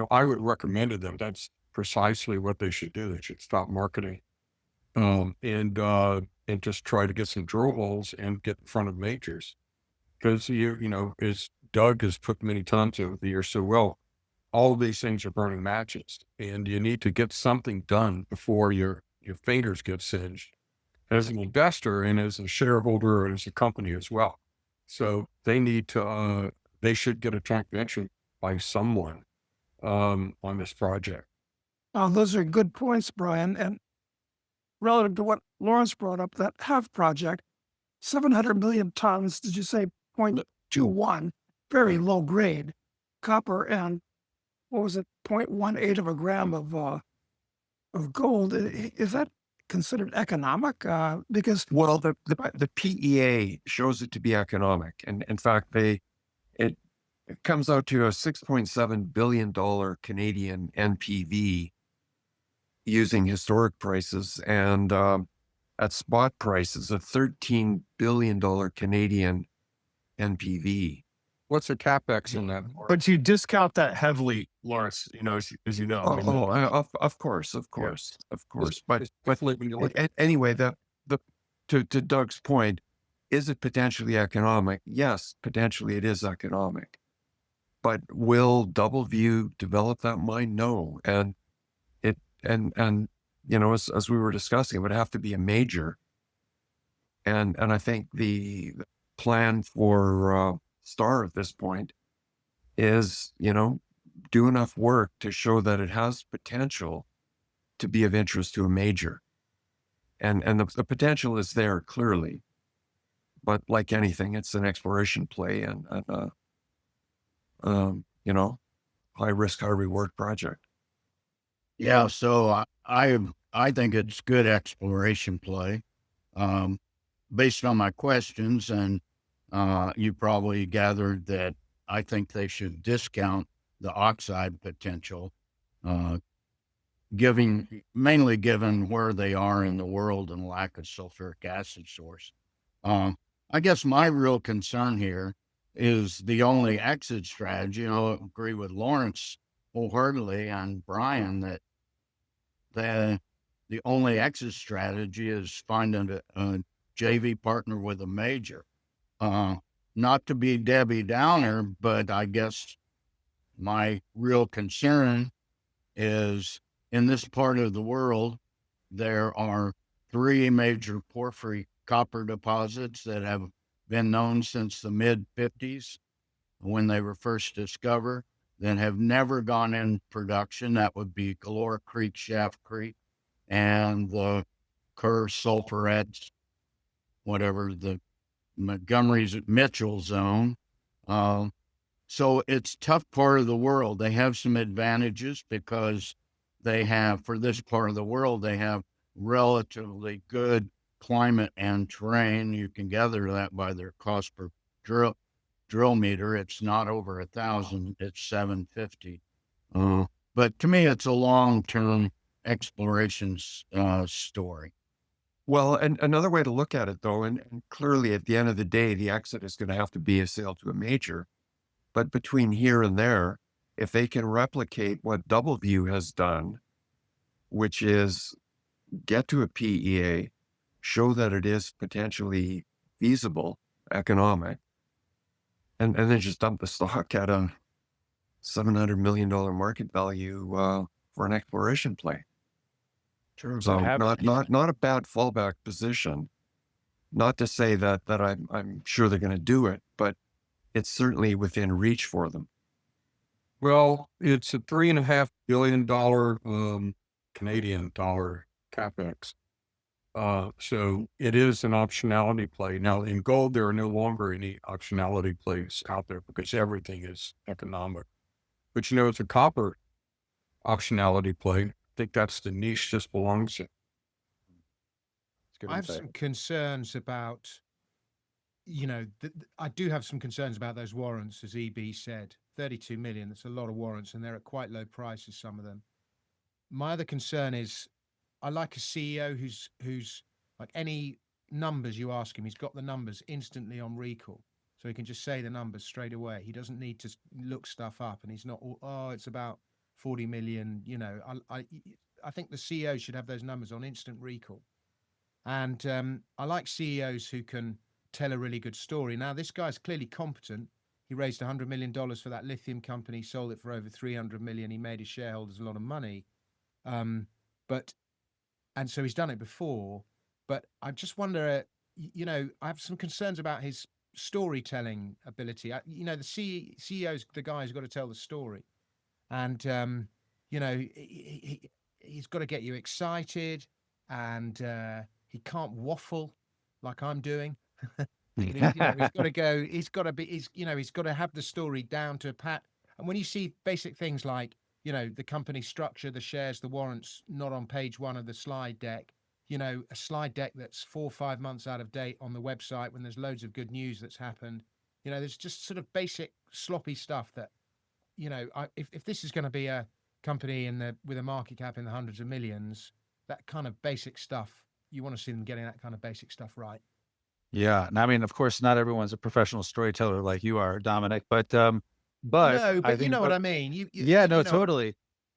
I would recommend to them that's precisely what they should do. They should stop marketing and just try to get some drill holes and get in front of majors. Because as Doug has put many times over the years so well, all of these things are burning matches, and you need to get something done before your fingers get singed as an investor and as a shareholder and as a company as well. So they need to, they should get a joint venture by someone on this project. Those are good points, Brian. And relative to what Lawrence brought up, that HAF project, 700 million tons, did you say 0.21, very low grade copper, and what was it, 0.18 of a gram of gold. Is that considered economic? Because Well, the PEA shows it to be economic, and in fact, it comes out to a $6.7 billion Canadian NPV using historic prices, and at spot prices, a $13 billion Canadian NPV. What's the CapEx in that? But you discount that heavily, Lawrence, as you know. I mean, Of course. But Especially when you look anyway, to Doug's point, is it potentially economic? Yes, potentially it is economic. But will DoubleView develop that mine? No. And as we were discussing, it would have to be a major. And I think the plan for Star at this point is, do enough work to show that it has potential to be of interest to a major. And the potential is there clearly. But like anything, it's an exploration play and high risk, high reward project. Yeah, so I think it's good exploration play. Based on my questions, and you probably gathered that I think they should discount the oxide potential, mainly given where they are in the world and lack of sulfuric acid source. I guess my real concern here is the only exit strategy. I agree with Lawrence wholeheartedly and Brian that the only exit strategy is finding a JV partner with a major. Not to be Debbie Downer, but I guess my real concern is in this part of the world, there are 3 major porphyry copper deposits that have been known since the mid-50s when they were first discovered, that have never gone in production. That would be Galore Creek, Shaft Creek, and the Kerr Sulphurets, whatever, the Montgomery's Mitchell zone. So it's tough part of the world. They have some advantages because for this part of the world, they have relatively good climate and terrain. You can gather that by their cost per drill meter. It's not over 1,000, it's 750. But to me, it's a long-term exploration story. Well, and another way to look at it, though, and clearly at the end of the day, the exit is going to have to be a sale to a major. But between here and there, if they can replicate what DoubleView has done, which is get to a PEA, show that it is potentially feasible, economic, and then just dump the stock at a $700 million market value for an exploration play. True. So not a bad fallback position. Not to say that I'm sure they're going to do it, but it's certainly within reach for them. Well, it's a $3.5 billion Canadian dollar capex. So it is an optionality play. Now in gold, there are no longer any optionality plays out there because everything is economic. But it's a copper optionality play. I think that's the niche this belongs in. I have some concerns about, I do have some concerns about those warrants, as EB said. 32 million, that's a lot of warrants, and they're at quite low prices, some of them. My other concern is I like a CEO who's like, any numbers you ask him, he's got the numbers instantly on recall. So he can just say the numbers straight away. He doesn't need to look stuff up, and he's not, it's about 40 million. I think the CEO should have those numbers on instant recall. And I like CEOs who can tell a really good story. Now, this guy's clearly competent. He raised $100 million for that lithium company, sold it for over 300 million. He made his shareholders a lot of money. And so he's done it before. But I just wonder, I have some concerns about his storytelling ability. The CEO's the guy who's got to tell the story. And, he's got to get you excited, and he can't waffle like I'm doing. He's got to go. He's got to have the story down to a pat. And when you see basic things like, the company structure, the shares, the warrants, not on page 1 of the slide deck, a slide deck that's 4 or 5 months out of date on the website when there's loads of good news that's happened. There's just sort of basic sloppy stuff that, if this is going to be a company with a market cap in the hundreds of millions, that kind of basic stuff, you want to see them getting that kind of basic stuff right. Yeah. And I mean, of course, not everyone's a professional storyteller like you are, Dominic, but No, I but you think know what I mean. yeah, no, you know, totally.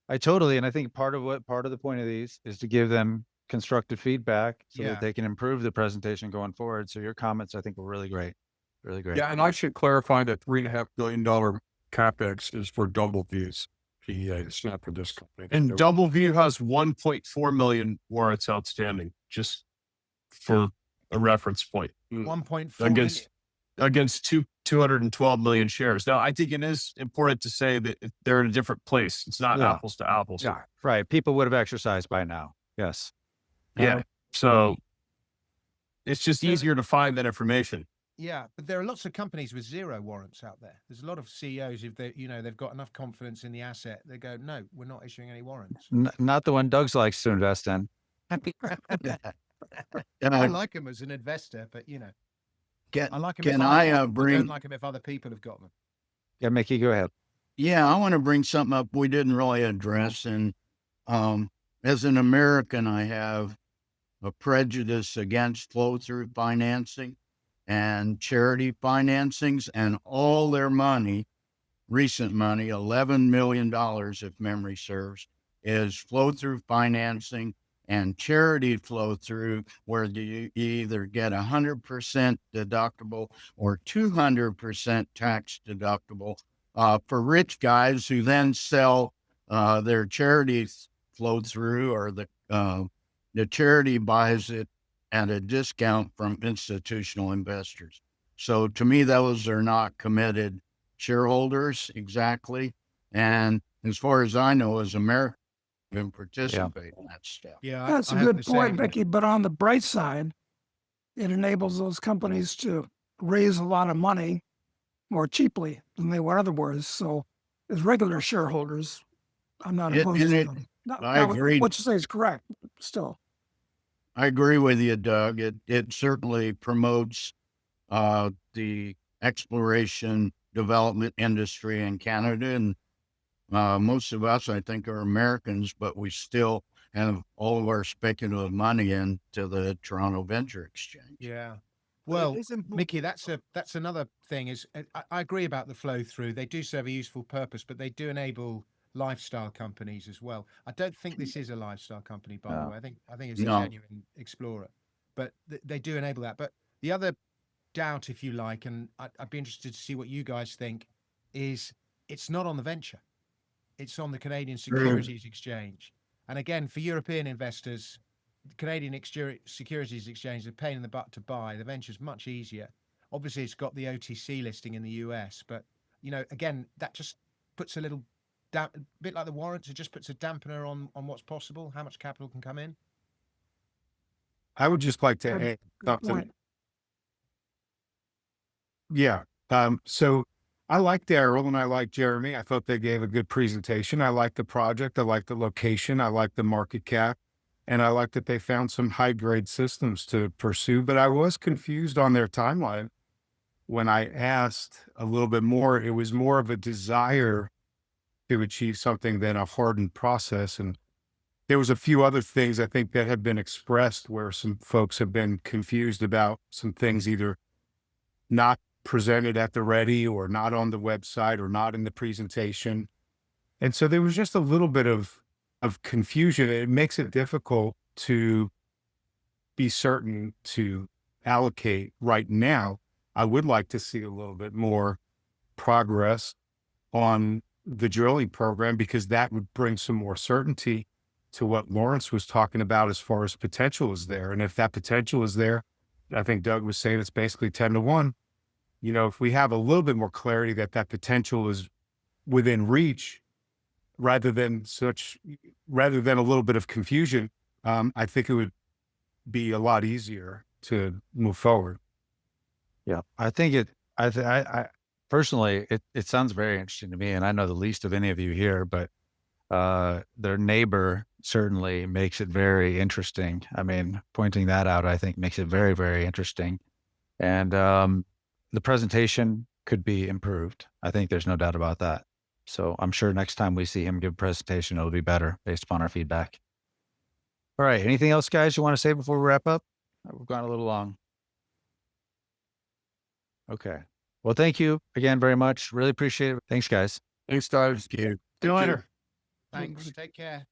I totally, and I think part of the point of these is to give them constructive feedback so that yeah. they can improve the presentation going forward. So your comments, I think, were really great. Really great. Yeah, and I should clarify that $3.5 billion capex is for DoubleView's PEA. It's not for this company. And DoubleView has 1.4 million warrants outstanding, just for a reference point. 1.4 against 212 million shares. Now, I think it is important to say that they're in a different place. It's not Yeah. apples to apples. Yeah, right. People would have exercised by now. Yes. Yeah. So it's just easier to find that information. Yeah, but there are lots of companies with 0 warrants out there. There's a lot of CEOs, if they, they've got enough confidence in the asset, they go, no, we're not issuing any warrants. Not the one Doug's likes to invest in. I like him as an investor, but I like him. Can I I bring? don't like him if other people have got them. Yeah, Mickey, go ahead. Yeah, I want to bring something up we didn't really address. And as an American, I have a prejudice against flow-through financing and charity financings, and all their money, recent money, $11 million, if memory serves, is flow-through financing and charity flow-through, where you either get 100% deductible or 200% tax deductible for rich guys who then sell their charities flow-through, or the charity buys it at a discount from institutional investors. So to me, those are not committed shareholders exactly. And as far as I know, as Americans, participate in that stuff. Yeah, That's a good point, Mickey. But on the bright side, it enables those companies to raise a lot of money more cheaply than they would otherwise. So as regular shareholders, I'm not opposed to them. I agree. What you say is correct, still. I agree with you, Doug. It certainly promotes the exploration development industry in Canada. And most of us, I think, are Americans, but we still have all of our speculative money into the Toronto Venture Exchange. Yeah. Well, Mickey, that's another thing is I agree about the flow through. They do serve a useful purpose, but they do enable lifestyle companies as well. I don't think this is a lifestyle company, by the way. I think it's a genuine explorer, but they do enable that. But the other doubt, if you like, and I'd be interested to see what you guys think, is it's not on the venture. It's on the Canadian Securities Exchange. And again, for European investors, the Canadian Securities Exchange is a pain in the butt to buy. The venture's much easier. Obviously, it's got the OTC listing in the US, but again, that just puts a bit like the warrants. It just puts a dampener on what's possible, how much capital can come in. I would just like to add something. Yeah. So I like Darrell and I like Jeremy. I thought they gave a good presentation. I like the project. I like the location. I like the market cap. And I like that they found some high grade systems to pursue. But I was confused on their timeline. When I asked a little bit more, it was more of a desire to achieve something than a hardened process. And there was a few other things I think that have been expressed where some folks have been confused about some things, either not presented at the ready or not on the website or not in the presentation. And so there was just a little bit of confusion. It makes it difficult to be certain to allocate right now. I would like to see a little bit more progress on the drilling program, because that would bring some more certainty to what Lawrence was talking about as far as potential is there. And if that potential is there, I think Doug was saying it's basically 10-1. If we have a little bit more clarity that potential is within reach, rather than a little bit of confusion, I think it would be a lot easier to move forward. Yeah, I think I personally, it sounds very interesting to me, and I know the least of any of you here, but their neighbor certainly makes it very interesting. I mean, pointing that out, I think, makes it very, very interesting. And the presentation could be improved. I think there's no doubt about that. So I'm sure next time we see him give a presentation, it'll be better based upon our feedback. All right. Anything else, guys, you want to say before we wrap up? We've gone a little long. Okay. Well, thank you again very much. Really appreciate it. Thanks, guys. Thanks, guys. See you later. Thanks. Take care.